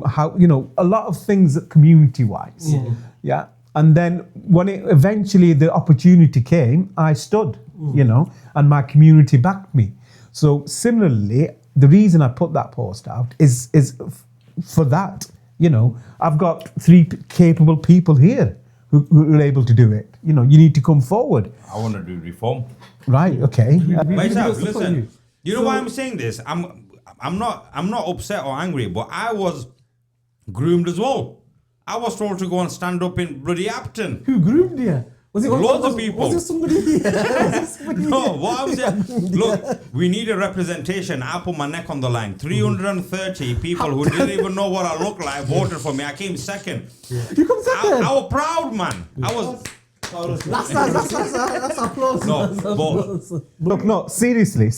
how, a lot of things community-wise. Yeah. And then when eventually the opportunity came, I stood, and my community backed me. So similarly, the reason I put that post out is for that. I've got 3 capable people here who are able to do it. You need to come forward. I want to do Reform. Right, okay. Wait up, listen. You know why I'm saying this? I'm not upset or angry, but I was groomed as well. I was told to go and stand up in bloody Upton. Who groomed you? Was it Loads of people. Was it somebody? No, what I'm saying, look, we need a representation. I put my neck on the line. 330 people who didn't even know what I look like voted for me. I came second. You come second? I was proud, man. I was... That's applause. No, Look, no, seriously,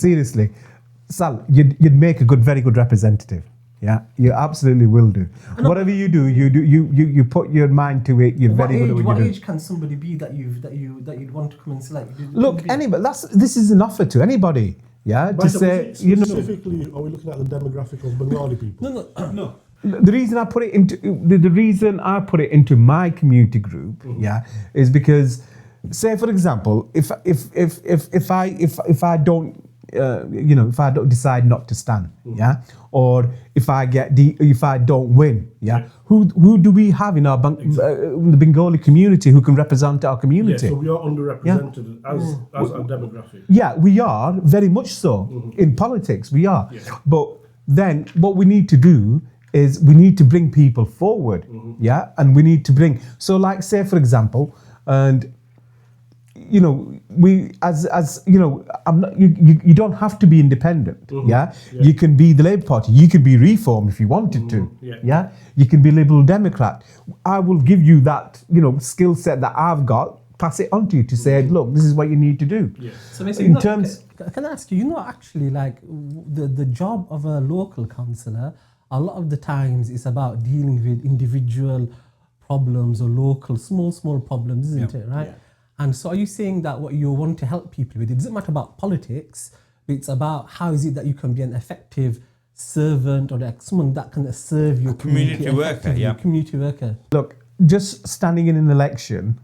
Sal, you'd make a very good representative. Yeah, you absolutely will do. Whatever you do, you put your mind to it. You're very good at what you do. What age can somebody be that you'd want to come and select? Look, anybody. This is an offer to anybody. Yeah, to say specifically, are we looking at the demographic of Bengali people? No. The reason I put it into my community group, is because, say for example, if I don't. If I don't decide not to stand, or if I don't win, who do we have in our the Bengali community who can represent our community? Yeah, so we are underrepresented as a demographic. Yeah, we are very much so in politics. We are, but then what we need to do is we need to bring people forward, and we need to bring. So, like, say for example, and. We I'm not. You don't have to be independent. You can be the Labour Party. You could be Reform if you wanted to. You can be Liberal Democrat. I will give you that skill set that I've got. Pass it on to you to say, look, this is what you need to do. So basically, can I ask you? Actually, like the job of a local councillor, a lot of the times is about dealing with individual problems or local small problems, isn't it? Right. And so are you saying that what you want to help people with, it doesn't matter about politics, but it's about how is it that you can be an effective servant or like someone that can serve your community worker, community worker. Look, just standing in an election,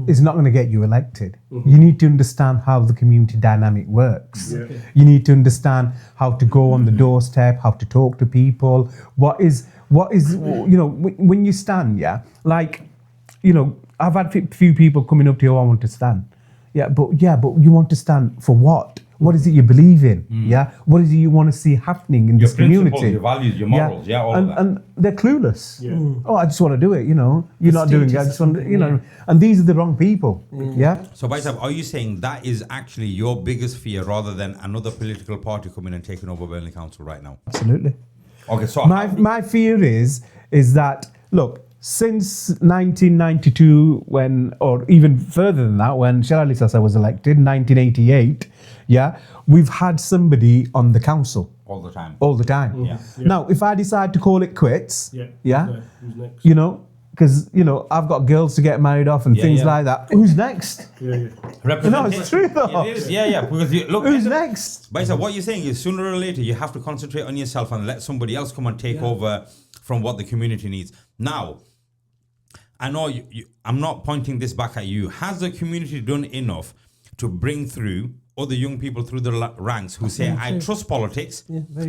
is not going to get you elected. You need to understand how the community dynamic works. You need to understand how to go on the doorstep, how to talk to people. What is when you stand, I've had a few people coming up to you, I want to stand. But you want to stand for what? What is it you believe in? Yeah. What is it you want to see happening in Your this community? principles, your values, your morals, all of that. And they're clueless. Yeah. Oh, I just want to do it. You're not doing it. I just want to, And these are the wrong people. Yeah. So, Baisab, are you saying that is actually your biggest fear rather than another political party coming and taking over Burnley Council right now? Absolutely. Okay, so My fear is that, look, since 1992, or even further than that, when Shah Hussain was elected, 1988, we've had somebody on the council. all the time. All the time. Yeah. Now, if I decide to call it quits, Who's next? because, I've got girls to get married off and things like that. Who's next? Yeah. It's true though. It is, yeah. Because look, Who's next? Baisa, what you're saying is sooner or later you have to concentrate on yourself and let somebody else come and take over from what the community needs. Now, I know I'm not pointing this back at you. Has the community done enough to bring through other young people through the ranks who say, I trust politics,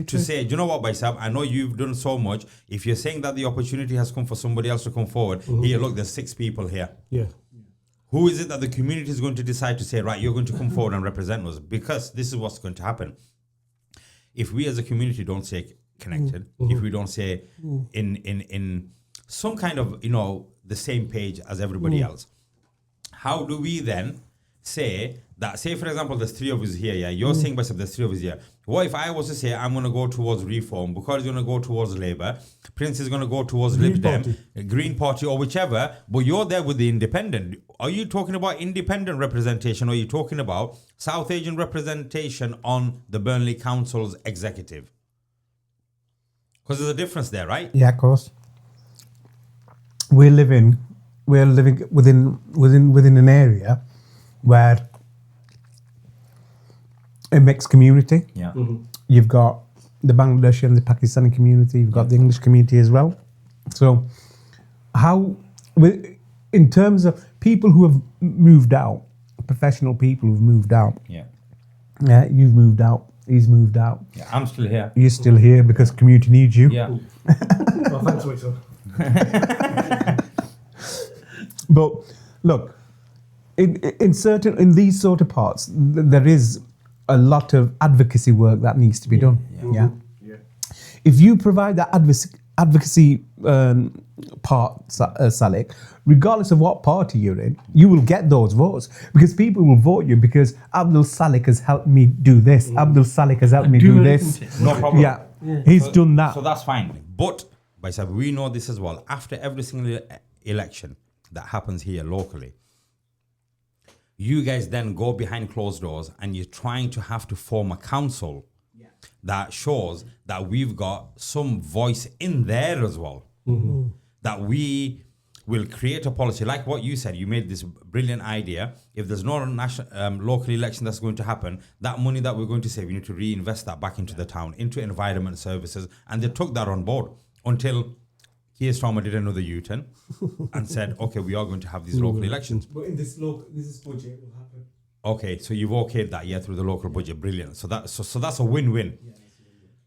to say, do you know what, Baisab, I know you've done so much. If you're saying that the opportunity has come for somebody else to come forward, here, look, there's 6 people here. Yeah. Who is it that the community is going to decide to say, right, you're going to come forward and represent us? Because this is what's going to happen. If we as a community don't stay connected, if we don't say in some kind of, the same page as everybody else, how do we then say that, say for example, there's 3 of us here, you're saying, Baisab, there's 3 of us here. What if I was to say, I'm going to go towards Reform, Bukhari is going to go towards Labour, Prince is going to go towards Lib Dem, Green Party or whichever, but you're there with the independent. Are you talking about independent representation or are you talking about South Asian representation on the Burnley Council's executive? Because there's a difference there, right? Yeah, of course. We're living within an area where a mixed community. Yeah. You've got the Bangladeshi and the Pakistani community. You've got the English community as well. So, in terms of people who have moved out, professional people who've moved out. Yeah. Yeah, you've moved out. He's moved out. Yeah, I'm still here. You're still here because community needs you. Yeah. Oh, thanks, Waiter. But look, in these sort of parts, there is a lot of advocacy work that needs to be done. Yeah. If you provide that advocacy part, Salik, regardless of what party you're in, you will get those votes because people will vote you because Abdul Salik has helped me do this. Abdul Salik has helped me do this. No problem. Yeah. He's done that. So that's fine. But, Baisab, we know this as well. After every single election that happens here locally, you guys then go behind closed doors and you're trying to have to form a council that shows that we've got some voice in there as well. That we will create a policy like what you said. You made this brilliant idea. If there's no national local election that's going to happen, that money that we're going to save, we need to reinvest that back into the town, into environment services. And they took that on board until Keir Starmer did another U-turn and said, okay, we are going to have these local elections. But in this budget will happen. Okay, so you've okayed that, through the local budget. Brilliant. So that's a win-win.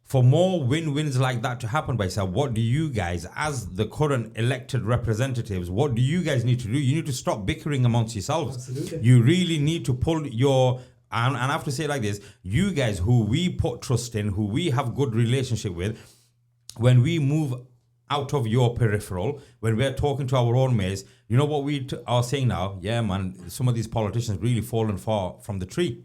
For more win-wins like that to happen, Baisa, what do you guys, as the current elected representatives, what do you guys need to do? You need to stop bickering amongst yourselves. Absolutely. You really need to pull your... And I have to say it like this, you guys who we put trust in, who we have good relationship with, when we move out of your peripheral, when we're talking to our own mates, you know what we are saying now? Yeah, man, some of these politicians really fallen far from the tree.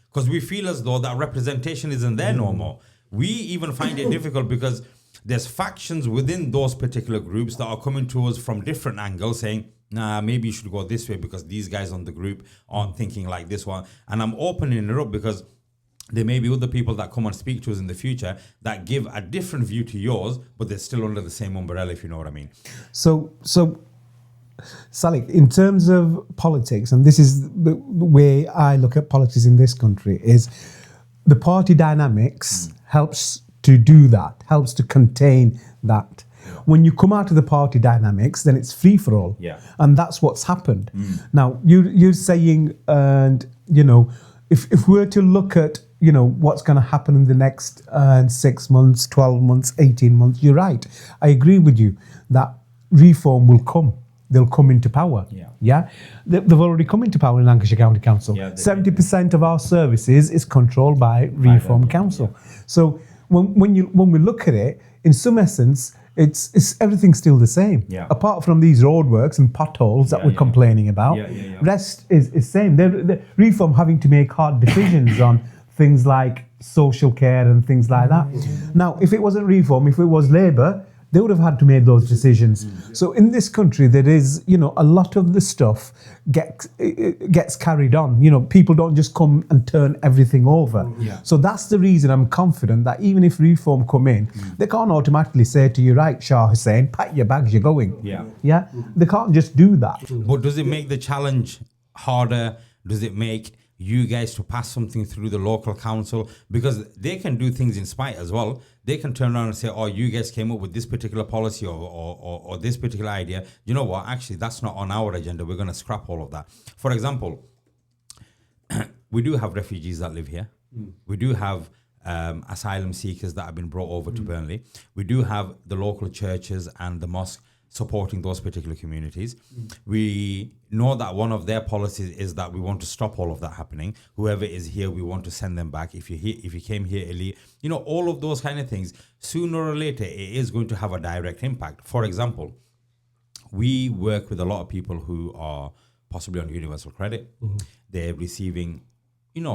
Because we feel as though that representation isn't there no more. We even find it difficult because there's factions within those particular groups that are coming to us from different angles saying, nah, maybe you should go this way because these guys on the group aren't thinking like this one. And I'm opening it up because there may be other people that come and speak to us in the future that give a different view to yours, but they're still under the same umbrella, if you know what I mean. So Salik, in terms of politics, and this is the way I look at politics in this country, is the party dynamics helps to do that, helps to contain that. When you come out of the party dynamics, then it's free for all. Yeah. And that's what's happened. Now, you're saying, and if we're to look at, what's going to happen in the next 6 months, 12 months, 18 months, you're right. I agree with you that reform will come. they'll come into power. Yeah. They've already come into power in Lancashire County Council. 70% of our services is controlled by Reform Council. So when we look at it, in some essence, it's everything's still the same. Apart from these roadworks and potholes that we're complaining about, rest is same. The Reform having to make hard decisions on things like social care and things like that. Now, if it wasn't Reform, if it was Labour, they would have had to make those decisions. So in this country, there is, a lot of the stuff gets carried on. People don't just come and turn everything over. So that's the reason I'm confident that even if Reform come in, they can't automatically say to you, right, Shah Hussain, pack your bags, you're going. Yeah. They can't just do that. But does it make the challenge harder? Does it make you guys to pass something through the local council? Because they can do things in spite as well. They can turn around and say, oh, you guys came up with this particular policy or this particular idea. You know what? Actually, that's not on our agenda. We're going to scrap all of that. For example, we do have refugees that live here. We do have asylum seekers that have been brought over to Burnley. We do have the local churches and the mosque supporting those particular communities. We know that one of their policies is that we want to stop all of that happening. Whoever is here, we want to send them back. If you came here illegally, all of those kind of things, sooner or later, it is going to have a direct impact. For example, we work with a lot of people who are possibly on universal credit. They're receiving,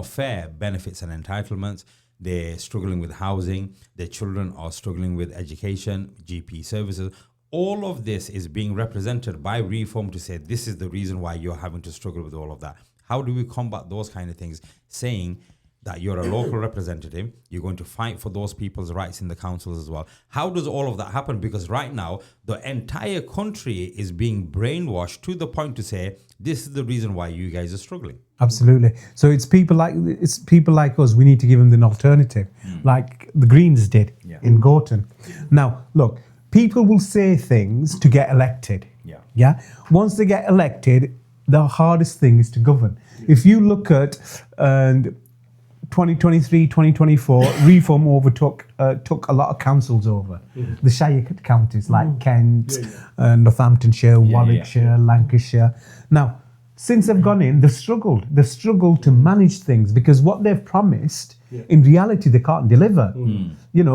fair benefits and entitlements. They're struggling with housing. Their children are struggling with education, GP services. All of this is being represented by Reform to say, this is the reason why you're having to struggle with all of that. How do we combat those kind of things? Saying that you're a local representative, you're going to fight for those people's rights in the councils as well. How does all of that happen? Because right now, the entire country is being brainwashed to the point to say, this is the reason why you guys are struggling. Absolutely. So it's people like us, we need to give them an alternative, like the Greens did in Gorton. Now, look, people will say things to get elected. Yeah. Once they get elected, the hardest thing is to govern. If you look at 2023, 2024, Reform took a lot of councils over. The shire counties like Kent, Northamptonshire, Warwickshire, Lancashire. Now, since they've gone in, they've struggled. They've struggled to manage things because what they've promised, in reality, they can't deliver.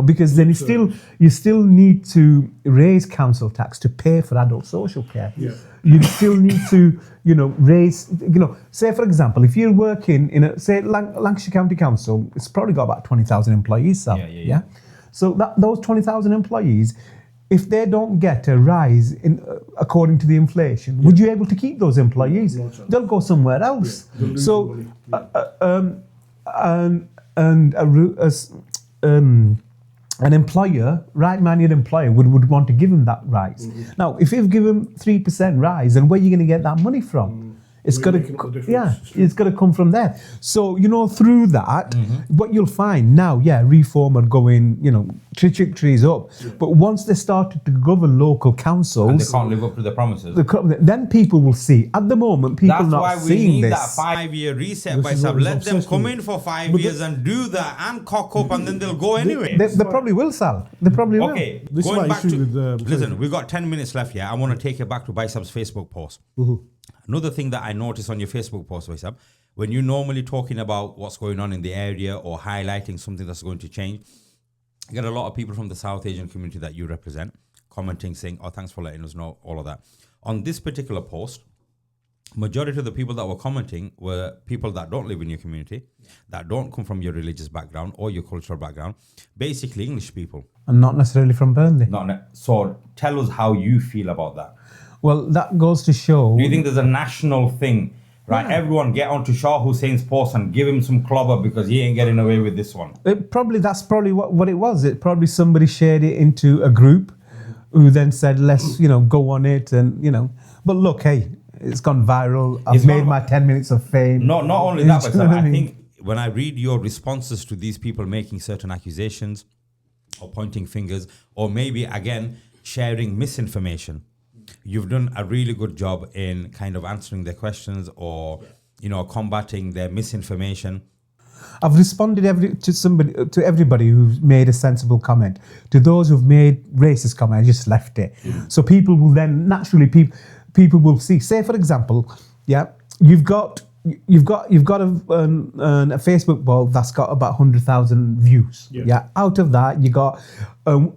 Because then you still need to raise council tax to pay for adult social care. You still need to, raise, say for example, if you're working in Lancashire County Council, it's probably got about 20,000 employees. So those 20,000 employees, if they don't get a rise in according to the inflation, would you be able to keep those employees? They'll go somewhere else. So, an employer, right-minded employer, would want to give them that rise. Now, if you've given 3% rise, then where are you going to get that money from? It's got to come from there. So, through that, what you'll find now, Reform are going, trajectories up. But once they started to govern local councils, and they can't live up to their promises. Then people will see. At the moment, people are not seeing this. That's why we need that 5-year reset by sub. Let them come in for 5 years and do that and cock up, and then they'll go anyway. They probably will, Sal. They probably will. Okay, going back to... Listen, we've got 10 minutes left here. I want to take it back to Baisab's Facebook post. Another thing that I noticed on your Facebook post, Baisab, when you're normally talking about what's going on in the area or highlighting something that's going to change, you get a lot of people from the South Asian community that you represent commenting, saying, oh, thanks for letting us know all of that. On this particular post, majority of the people that were commenting were people that don't live in your community, that don't come from your religious background or your cultural background, basically English people. And not necessarily from Burnley. So tell us how you feel about that. Well, that goes to show... Do you think there's a national thing, right? Yeah. Everyone get onto Shah Hussein's post and give him some clobber because he ain't getting away with this one. That's probably what it was. It probably somebody shared it into a group who then said, let's, go on it and, But look, hey, it's gone viral. I've made my 10 minutes of fame. Not only that, but I think when I read your responses to these people making certain accusations or pointing fingers or maybe, again, sharing misinformation, you've done a really good job in kind of answering their questions or, combating their misinformation. I've responded to everybody who's made a sensible comment. To those who've made racist comment, I just left it. So people will then naturally people will see. Say, for example, you've got a Facebook post that's got about 100,000 views. Yeah. Out of that, you got and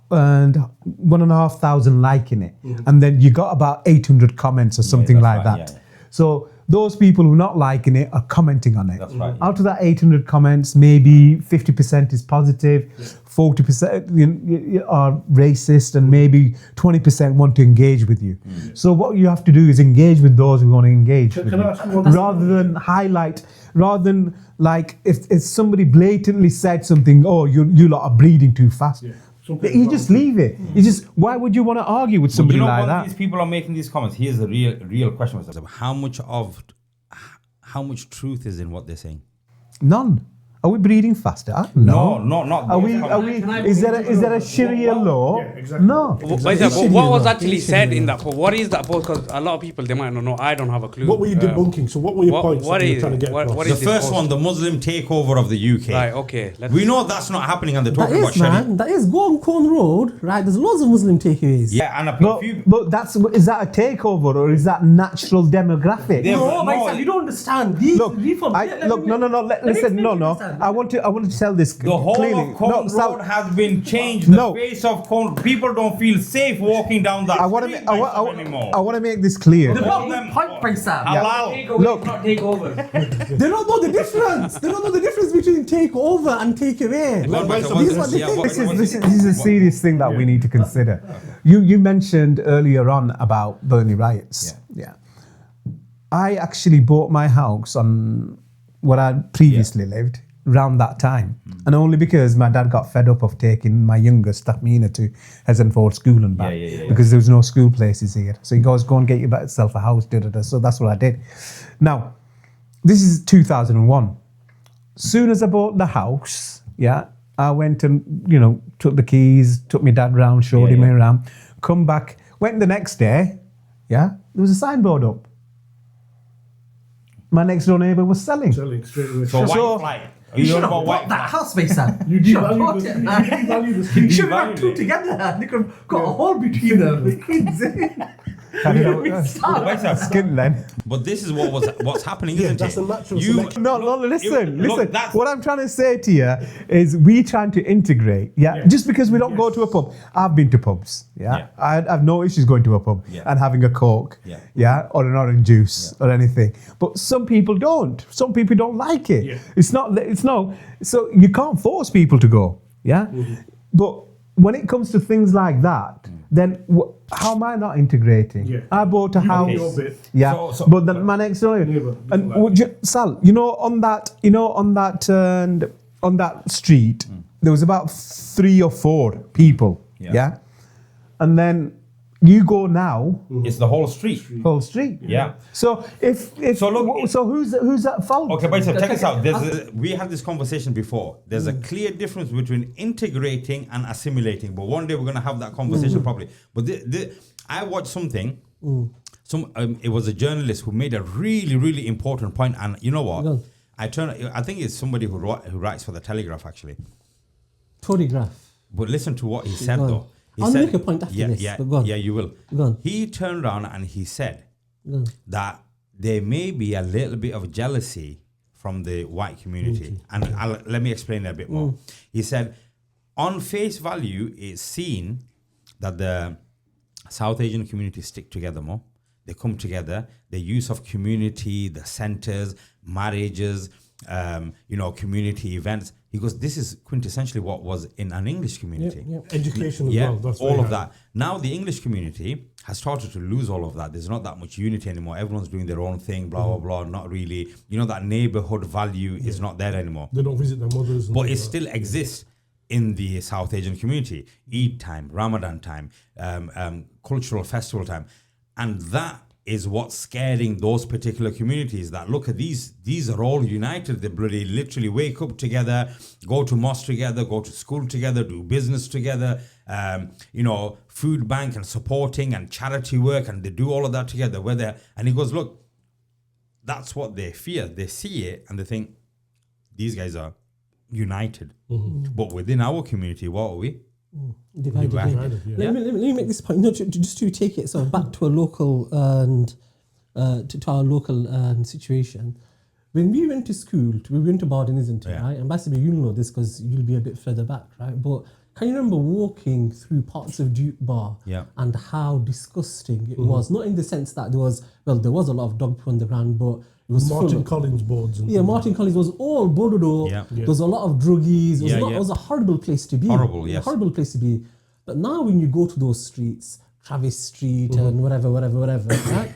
1,500 liking it, and then you got about 800 comments or something like that. Yeah. So those people who are not liking it are commenting on it. That's right. Out of that 800 comments, maybe 50% is positive, 40% are racist, and maybe 20% want to engage with you. So what you have to do is engage with those who want to engage with you, rather than highlight, rather than like if somebody blatantly said something, oh, you lot are breeding too fast. Yeah. You just leave it. You just, why would you want to argue with somebody like that? These people are making these comments. Here's the real question: how much truth is in what they're saying? None. Are we breeding faster? No, not. Are we? Is there a Sharia law? Yeah, exactly. No. But what was actually said in that post? What is that post? Because a lot of people, they might not know. I don't have a clue. What were you debunking? So what were your points that you were trying to get across? What The is this first post? one, the Muslim takeover of the UK. Right, okay. We know that's not happening, and they're talking about That is, man. That is. Go on Corn Road, right? There's loads of Muslim takeaways. Yeah, and a few. But is that a takeover or is that natural demographic? No, Faisal, you don't understand. These reforms. Listen. I want to tell this The whole clearly. of Corn Road has been changed. The face of Corn. People don't feel safe walking down that street anymore. I want to make this clear. The problem point, Faisal. Halal. Look, Not take over. They don't know the difference. They don't know the difference between take over and take away. This is a serious thing that we need to consider. You mentioned earlier on about Burnley riots. Yeah. I actually bought my house on where I previously lived around that time, and only because my dad got fed up of taking my youngest Tahmina to Hessenford School and back because there was no school places here. So he goes, go and get yourself a house. So that's what I did. Now, this is 2001. Soon as I bought the house, I went and took the keys, took my dad round, showed him around, come back, went the next day. There was a signboard up. My next door neighbour was selling. Selling straight away. So white flight. You should have bought that house, Faisal. You devalue the You should have got two together. They could have got a hole between them. Skin then. But this is what's happening, isn't that's it? a natural selection. No, listen. What I'm trying to say to you is we trying to integrate. Just because we don't go to a pub. I've been to pubs. I have no issues going to a pub and having a Coke. Or an orange juice or anything. But some people don't. Some people don't like it. So you can't force people to go. But when it comes to things like that, then how am I not integrating? I bought a house. But then my next door, and Sal, on that street, there was about 3 or 4 people. And then you go now. It's the whole street. Whole street. Yeah. So who's at fault? Okay, but check this out. We had this conversation before. There's a clear difference between integrating and assimilating. But one day we're going to have that conversation properly. But I watched something. It was a journalist who made a really, really important point. And you know what? I think it's somebody who writes for the Telegraph actually. Telegraph. But listen to what he said though. I'll make a point after this. Yeah, you will. He turned around and he said that there may be a little bit of jealousy from the white community. And let me explain that a bit more. He said, on face value, it's seen that the South Asian community stick together more. They come together. The use of community, the centers, marriages, community events. He goes, this is quintessentially what was in an English community. Education as well. That's all of that. Now the English community has started to lose all of that. There's not that much unity anymore. Everyone's doing their own thing, blah, blah, blah. Not really, that neighborhood value is not there anymore. They don't visit their mothers. But it still exists in the South Asian community. Eid time, Ramadan time, cultural festival time. And that is what's scaring those particular communities, that look at these are all united. They bloody literally wake up together, go to mosque together, go to school together, do business together, food bank and supporting and charity work, and they do all of that together. And he goes, look, that's what they fear. They see it and they think these guys are united. But within our community, what are we? Divided. Divided, yeah. Let me make this point. No, just to take it sort of back to a local and to our local situation. When we went to school, we went to boarding, isn't it? Yeah. Right? And basically, you'll know this because you'll be a bit further back, right? But can you remember walking through parts of Duke Bar and how disgusting it was? Not in the sense that there was a lot of dog poo on the ground, but it was Martin Collins boards. And Martin Collins was all boarded up. Yeah. There was a lot of druggies. It was a horrible place to be. Horrible, yes. A horrible place to be. But now when you go to those streets, Travis Street and whatever, right?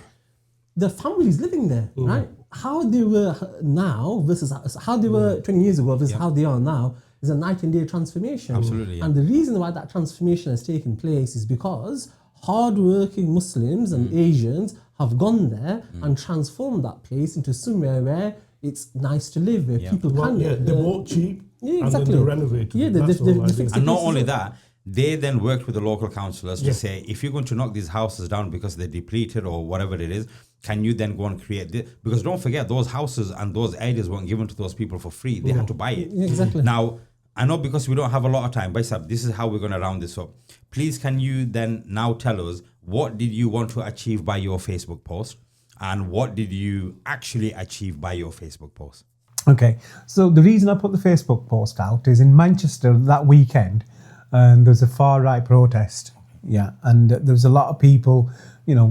The families living there, right? How they were now versus how they were 20 years ago versus how they are now is a night and day transformation. Absolutely, yeah. And the reason why that transformation has taken place is because hard-working Muslims and Asians have gone there and transformed that place into somewhere where it's nice to live, where people can... they bought cheap and then they renovated. Yeah, That's the whole idea. And not only that, they then worked with the local councillors to say, if you're going to knock these houses down because they're depleted or whatever it is, can you then go and create this? Because don't forget, those houses and those areas weren't given to those people for free. They had to buy it. Exactly. Now, I know because we don't have a lot of time, but this is how we're going to round this up. Please, can you then now tell us, what did you want to achieve by your Facebook post? And what did you actually achieve by your Facebook post? Okay, so the reason I put the Facebook post out is in Manchester that weekend, there's a far right protest. Yeah, and there's a lot of people,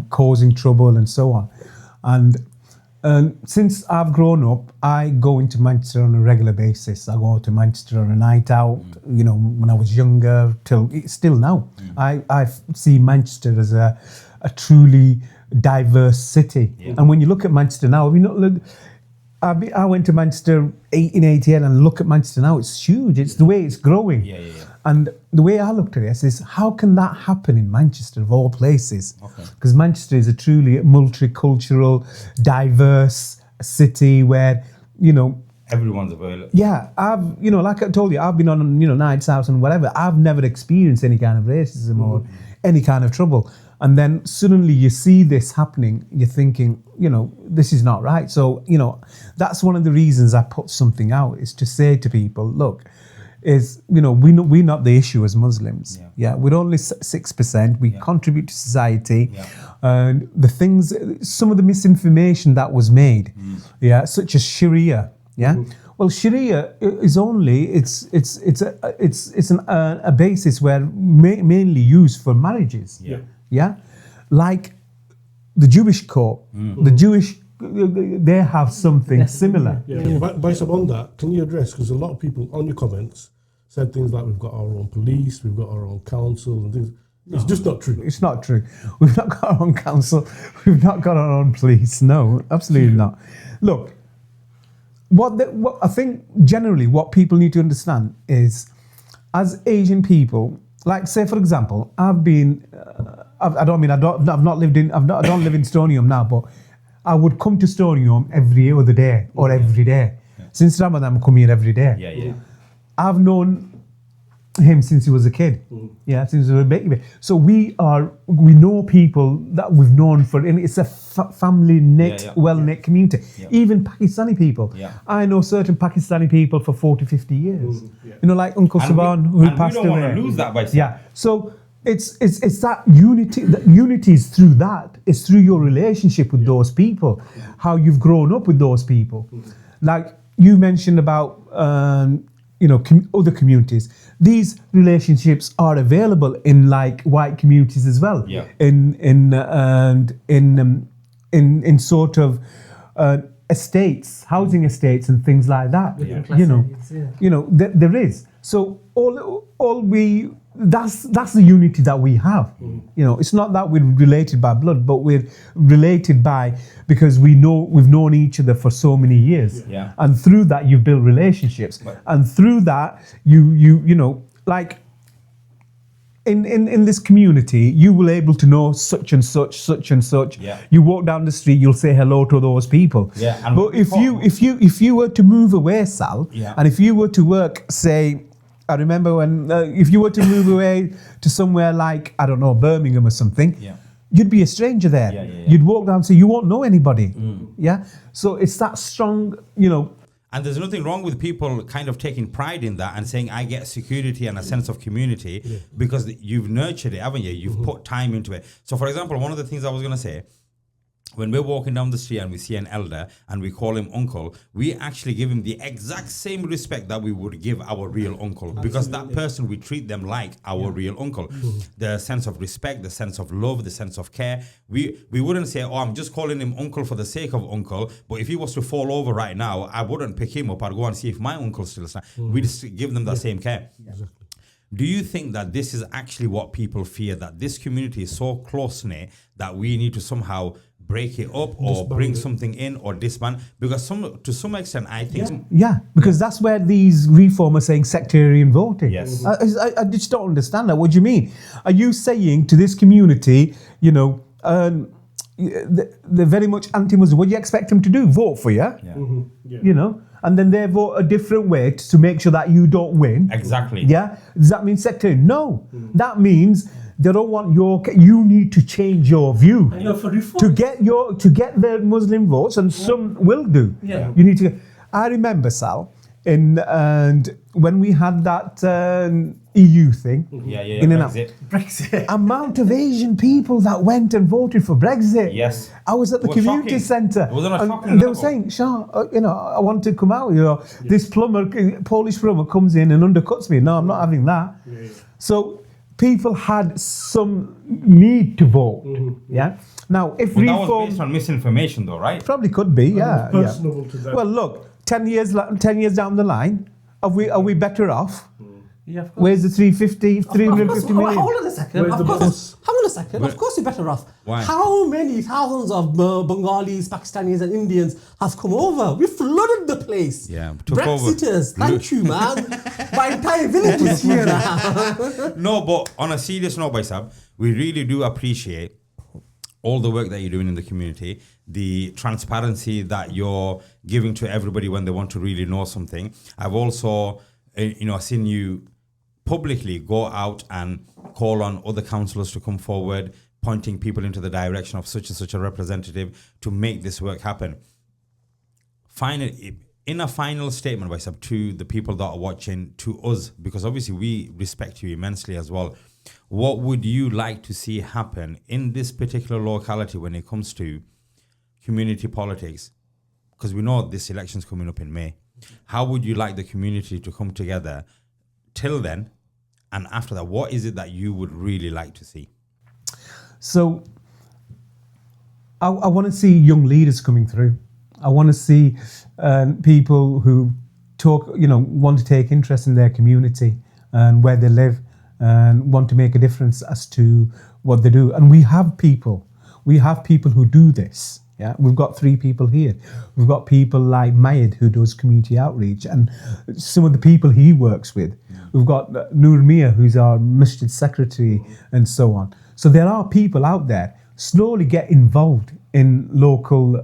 causing trouble and so on. And since I've grown up, I go into Manchester on a regular basis. I go to Manchester on a night out, when I was younger, still now. I see Manchester as a truly diverse city. Yeah. And when you look at Manchester now, I went to Manchester 1888 and look at Manchester now, it's huge. It's the way it's growing. Yeah. And the way I looked at it is, how can that happen in Manchester of all places? Because Manchester is a truly multicultural, diverse city where, everyone's available. Yeah, I've, like I told you, I've been on, nights out and whatever. I've never experienced any kind of racism or any kind of trouble. And then suddenly you see this happening, you're thinking, this is not right. So, that's one of the reasons I put something out, is to say to people, look, we're not the issue as Muslims. Yeah, we're only 6%. We contribute to society. Yeah. And the things, some of the misinformation that was made, such as Sharia. Yeah. Well, Sharia is only it's a basis where mainly used for marriages. Yeah, like the Jewish court, the Jewish, they have something similar. Based upon that, can you address, because a lot of people on your comments said things like, we've got our own police, we've got our own council and things. It's just not true. It's not true. We've not got our own council. We've not got our own police. No, absolutely not. Look, what I think generally what people need to understand is, as Asian people, like say for example, I've not lived in, I don't live in Stonium now, but I would come to Stonium every other day or every day. Since Ramadan, I come here every day. I've known him since he was a kid. Since he was a baby. So we know people that we've known and it's a family knit, well-knit community. Even Pakistani people. I know certain Pakistani people for 40, 50 years. Like Uncle Saban, who passed away. We don't want to lose that by saying. Yeah. So it's that unity. That unity is through that. It's through your relationship with those people, how you've grown up with those people. Like you mentioned about other communities. These relationships are available in like white communities as well. In sort of estates, housing estates, and things like that. There is. So that's the unity that we have. It's not that we're related by blood, but we're related because we've known each other for so many years. And through that you build relationships. And through that you like in this community, you will able to know such and such. You walk down the street, you'll say hello to those people. But if you were to move away, Sal, and if you were to work, say, I remember when if you were to move away to somewhere like, I don't know, Birmingham or something, you'd be a stranger there. You'd walk down, so you won't know anybody. So it's that strong, And there's nothing wrong with people kind of taking pride in that and saying, I get security and a sense of community because you've nurtured it, haven't you? You've put time into it. So, for example, one of the things I was going to say, when we're walking down the street and we see an elder and we call him uncle, we actually give him the exact same respect that we would give our real uncle. Because that person, we treat them like our real uncle. The sense of respect, the sense of love, the sense of care. We wouldn't say, oh, I'm just calling him uncle for the sake of uncle. But if he was to fall over right now, I wouldn't pick him up. I'd go and see if my uncle's still standing. We just give them that same care. Exactly. Do you think that this is actually what people fear, that this community is so close-knit that we need to somehow break it up or bring something in or disband? Because to some extent, I think... Yeah, because that's where these reformers saying sectarian voting. Yes. I just don't understand that. What do you mean? Are you saying to this community, you know, they're very much anti-Muslim. What do you expect them to do? Vote for you? Yeah. You know? And then they vote a different way to make sure that you don't win. Exactly. Yeah? Does that mean sectarian? No. That means they don't want you need to change your view to get the Muslim votes, and some will do. Yeah. You need to. I remember, Sal, and when we had that EU thing, Brexit. amount of Asian people that went and voted for Brexit. Yes. I was at the community centre, and they were saying, Shah, I want to come out. This Polish plumber comes in and undercuts me. No, I'm not having that. Yeah. So people had some need to vote. Yeah. Now, if that reform was based on misinformation, though, right? probably could be. Yeah. Personable to that. Well, look, 10 years down the line, are we better off? Yeah, of course. Where's the 350 million? Hold on a second. Of course you're better off. Why? How many thousands of Bengalis, Pakistanis and Indians have come over? We flooded the place. Yeah, took Brexiters, over. thank you, man. My entire village is here now. No, but on a serious note, Baisab, we really do appreciate all the work that you're doing in the community, the transparency that you're giving to everybody when they want to really know something. I've also, seen you publicly go out and call on other councillors to come forward, pointing people into the direction of such and such a representative to make this work happen. Finally, in a final statement, Baisab, to the people that are watching, to us, because obviously we respect you immensely as well, what would you like to see happen in this particular locality when it comes to community politics? Because we know this election's coming up in May. How would you like the community to come together till then? And after that, what is it that you would really like to see? So I want to see young leaders coming through. I want to see people who want to take interest in their community and where they live and want to make a difference as to what they do. And we have people who do this. Yeah, we've got 3 people here. We've got people like Mayed, who does community outreach, and some of the people he works with. We've got Noor Mia, who's our masjid secretary, and so on. So there are people out there slowly get involved in local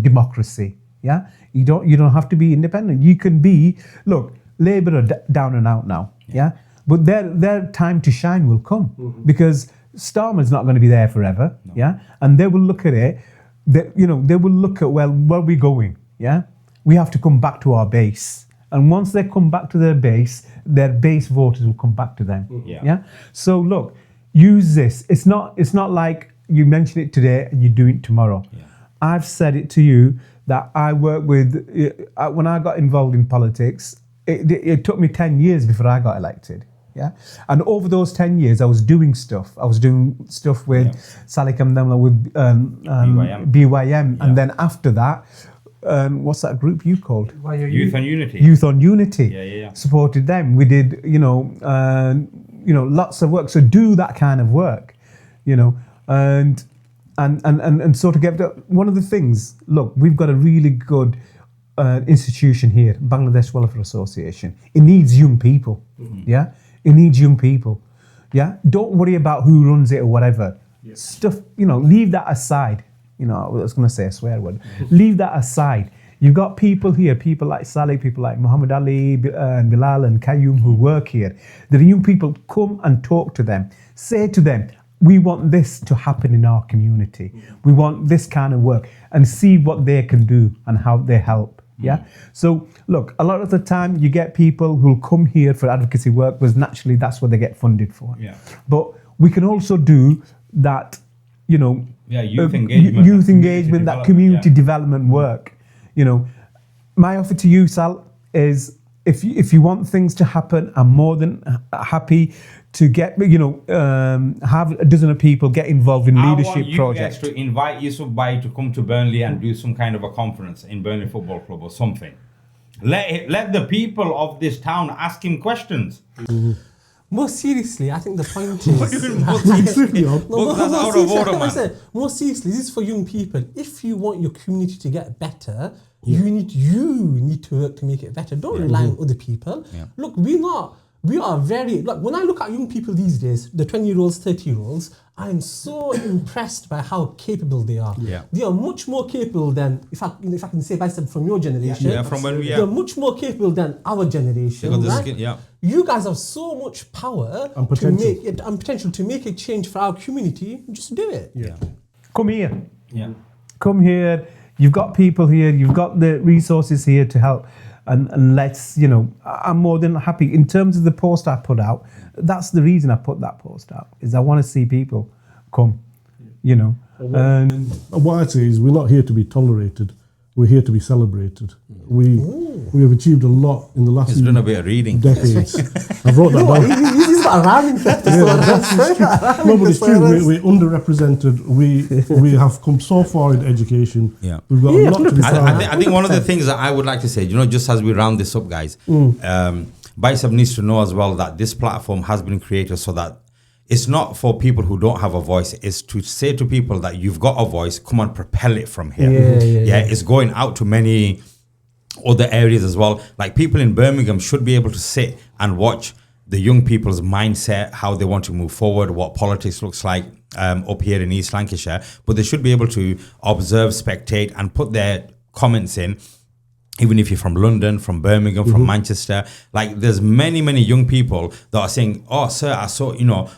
democracy. Yeah, you don't have to be independent. You can be. Look, Labour are down and out now. Yeah, but their time to shine will come because Starmer's not going to be there forever. No. Yeah, and they will look at it. They will look at, well, where are we going? Yeah, we have to come back to our base, and once they come back to their base voters will come back to them. Yeah. So look, use this. It's not like you mention it today and you do it tomorrow. Yeah. I've said it to you that I work with when I got involved in politics. It took me 10 years before I got elected. Yeah, and over those 10 years, I was doing stuff. I was doing stuff with Salik Amdamla, with BYM. And then after that, what's that group you called? Youth on Unity. Youth on Unity. Yeah. Supported them. We did, lots of work. So do that kind of work, and sort of get one of the things. Look, we've got a really good institution here, Bangladesh Welfare Association. It needs young people. Yeah. It needs young people. Yeah. Don't worry about who runs it or whatever. Yeah. Stuff, leave that aside. I was going to say a swear word. Leave that aside. You've got people here, people like Saleh, people like Muhammad Ali and Bilal and Qayyum who work here. The young people, come and talk to them. Say to them, we want this to happen in our community. We want this kind of work, and see what they can do and how they help. Yeah. So look, a lot of the time you get people who'll come here for advocacy work because naturally that's what they get funded for. Yeah. But we can also do that, youth engagement. youth engagement, that community development work. My offer to you, Sal, is if you want things to happen, I'm more than happy to get, have a dozen of people get involved in leadership projects. I want you guys to invite Yusuf Bhai to come to Burnley and do some kind of a conference in Burnley Football Club or something. Let the people of this town ask him questions. Mm-hmm. More seriously, I think the point is... What do you mean more seriously? That's out of order, man. More seriously, this is for young people. If you want your community to get better, you need to work to make it better. Don't rely on other people. Yeah. Look, we are very... Look, when I look at young people these days, the 20-year-olds, 30-year-olds, I am so impressed by how capable they are. Yeah. They are much more capable than, if I can say myself from your generation. Yeah, from when we are... They're much more capable than our generation, right? You guys have so much power and potential. and potential to make a change for our community. Just do it. Yeah. Come here. Yeah. Come here. You've got people here. You've got the resources here to help. And let's, I'm more than happy. In terms of the post I put out, that's the reason I put that post out, is I want to see people come, And what I'd say is we're not here to be tolerated. We're here to be celebrated. We have achieved a lot in the last He's done a bit of reading. decades. I wrote that down. He's got a rhyming practice. No, but it's true. We're underrepresented. We have come so far in education. Yeah. We've got a lot to be proud of. I think one of the things that I would like to say, just as we round this up, guys, Bicep needs to know as well that this platform has been created so that it's not for people who don't have a voice. It's to say to people that you've got a voice, come on, propel it from here. Yeah, it's going out to many other areas as well. Like people in Birmingham should be able to sit and watch the young people's mindset, how they want to move forward, what politics looks like up here in East Lancashire. But they should be able to observe, spectate, and put their comments in. Even if you're from London, from Birmingham, from Manchester, like there's many young people that are saying, oh, sir, I saw,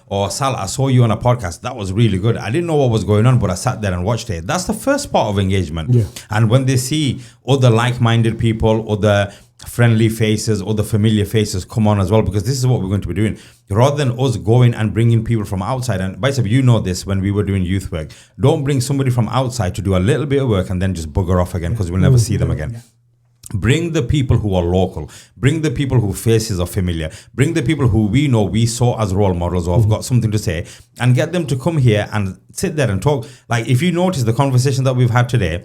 or Sal, I saw you on a podcast. That was really good. I didn't know what was going on, but I sat there and watched it. That's the first part of engagement. Yeah. And when they see other like-minded people, other friendly faces, other familiar faces come on as well, because this is what we're going to be doing. Rather than us going and bringing people from outside, and Bicep, you know this when we were doing youth work, don't bring somebody from outside to do a little bit of work and then just bugger off again because we'll never see them again. Yeah. Bring the people who are local. Bring the people whose faces are familiar. Bring the people who we saw as role models or have got something to say, and get them to come here and sit there and talk. Like if you notice the conversation that we've had today,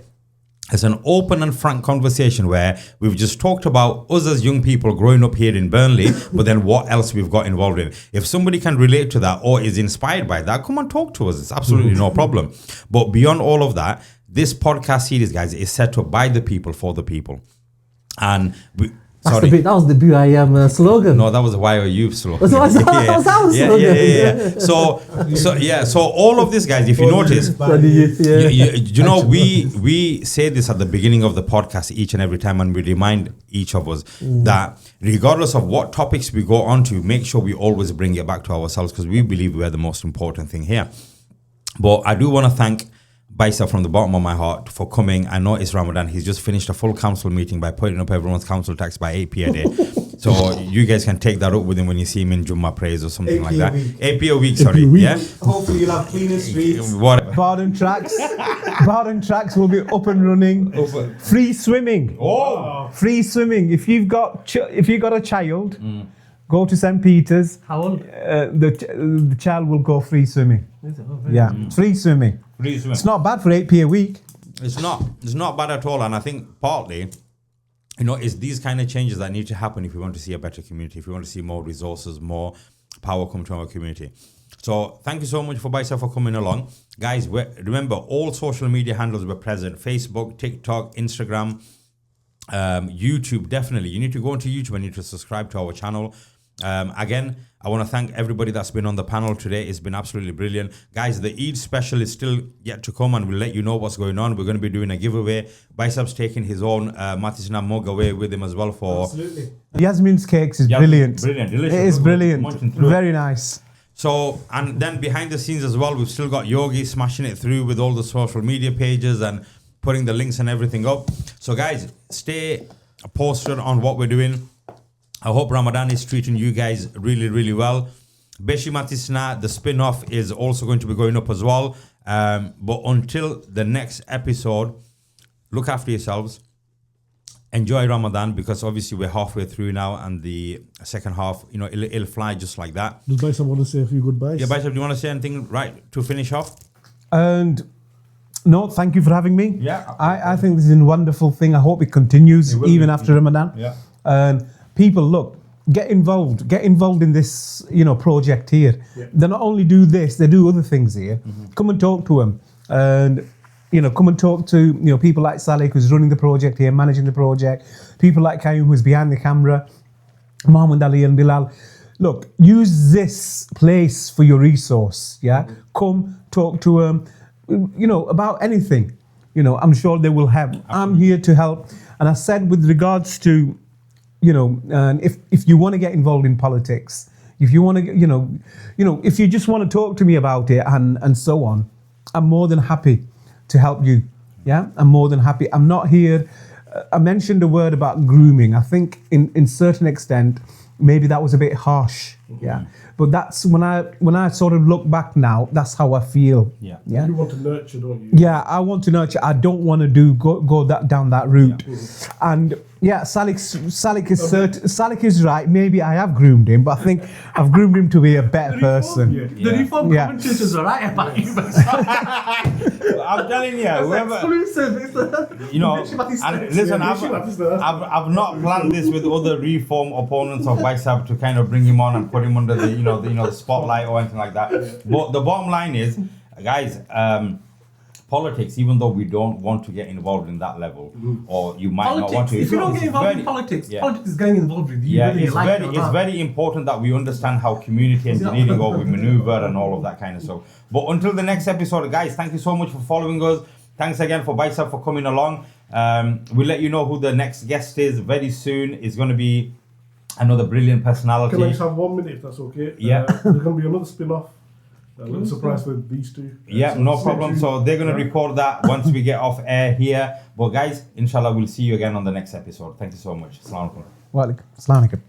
it's an open and frank conversation where we've just talked about us as young people growing up here in Burnley, but then what else we've got involved in. If somebody can relate to that or is inspired by that, come and talk to us. It's absolutely no problem. But beyond all of that, this podcast series, guys, is set up by the people for the people. And that was the BIM slogan. No, that was the YOU slogan. So all of this, guys, if you notice, we say this at the beginning of the podcast each and every time, and we remind each of us that regardless of what topics we go on to, make sure we always bring it back to ourselves, because we believe we're the most important thing here. But I do want to thank Bicep from the bottom of my heart for coming. I know it's Ramadan. He's just finished a full council meeting by putting up everyone's council tax by 8 p.m. a day. So you guys can take that up with him when you see him in Jummah prayers or something like that. 8 p.m. a week, sorry. Yeah. Hopefully you'll have cleaner streets. Bowden tracks will be up and running. Free swimming. Oh, free swimming. If you've got a child, go to St. Peter's. How old? The child will go free swimming. Free swimming. It's not bad for 8p a week. It's not bad at all. And I think partly, it's these kind of changes that need to happen if we want to see a better community, if we want to see more resources, more power come to our community. So thank you so much for Bicep for coming along. Guys, remember, all social media handles were present. Facebook, TikTok, Instagram, YouTube, definitely. You need to go onto YouTube and you need to subscribe to our channel. Again, I want to thank everybody that's been on the panel today. It's been absolutely brilliant. Guys, the Eid special is still yet to come, and we'll let you know what's going on. We're going to be doing a giveaway. Bicep's taking his own Mathisna mug away with him as well for... Absolutely. Yasmin's cakes is brilliant. Brilliant, delicious. It is brilliant. Very nice. So, and then behind the scenes as well, we've still got Yogi smashing it through with all the social media pages, and putting the links and everything up. So guys, stay posted on what we're doing. I hope Ramadan is treating you guys really, really well. Beshi Mathisna, the spin-off, is also going to be going up as well. But until the next episode, look after yourselves. Enjoy Ramadan, because obviously we're halfway through now, and the second half, it'll fly just like that. Does Baisab want to say a few goodbyes? Yeah, Baisab, do you want to say anything right to finish off? And no, thank you for having me. Yeah. I think this is a wonderful thing. I hope it continues even after Ramadan. Yeah. And people, look, get involved in this, project here. Yeah. They not only do this, they do other things here. Come and talk to them, and come and talk to people like Salek, who's running the project here, managing the project. People like Kayum, who's behind the camera, Mohammed Ali and Bilal. Look, use this place for your resource. Yeah, come talk to them. About anything. I'm sure they will help. I'm here to help. And I said, with regards to, and if you want to get involved in politics, if you want to, if you just want to talk to me about it and so on, I'm more than happy to help you. Yeah, I'm more than happy. I'm not here. I mentioned a word about grooming. I think in certain extent, maybe that was a bit harsh. Yeah. But that's when I sort of look back now, that's how I feel. Yeah. Yeah. You want to nurture, don't you? Yeah, I want to nurture. I don't want to go down that route. Yeah. And yeah, Salek is right. Maybe I have groomed him, but I think I've groomed him to be a better person. The reform commentators are right about you. I'm telling you, whoever, and listen, I've not planned this with other reform opponents of Baisab to kind of bring him on and put him under the spotlight or anything like that. But the bottom line is, guys, politics, even though we don't want to get involved in that level, or you might not want to. If you don't get involved in politics, politics is getting involved with you. Yeah, it's very important that we understand how community engineering or we maneuver and all of that kind of stuff. But until the next episode, guys, thank you so much for following us. Thanks again for Baisab for coming along. We'll let you know who the next guest is very soon. It's going to be another brilliant personality. Can I just have 1 minute if that's okay? Yeah. There's going to be another spin-off. A little surprise with these two. Yeah, so no problem. So they're going to record that once we get off air here. But guys, inshallah, we'll see you again on the next episode. Thank you so much. Assalamu alaikum. Wa alaikum. Assalamu alaikum.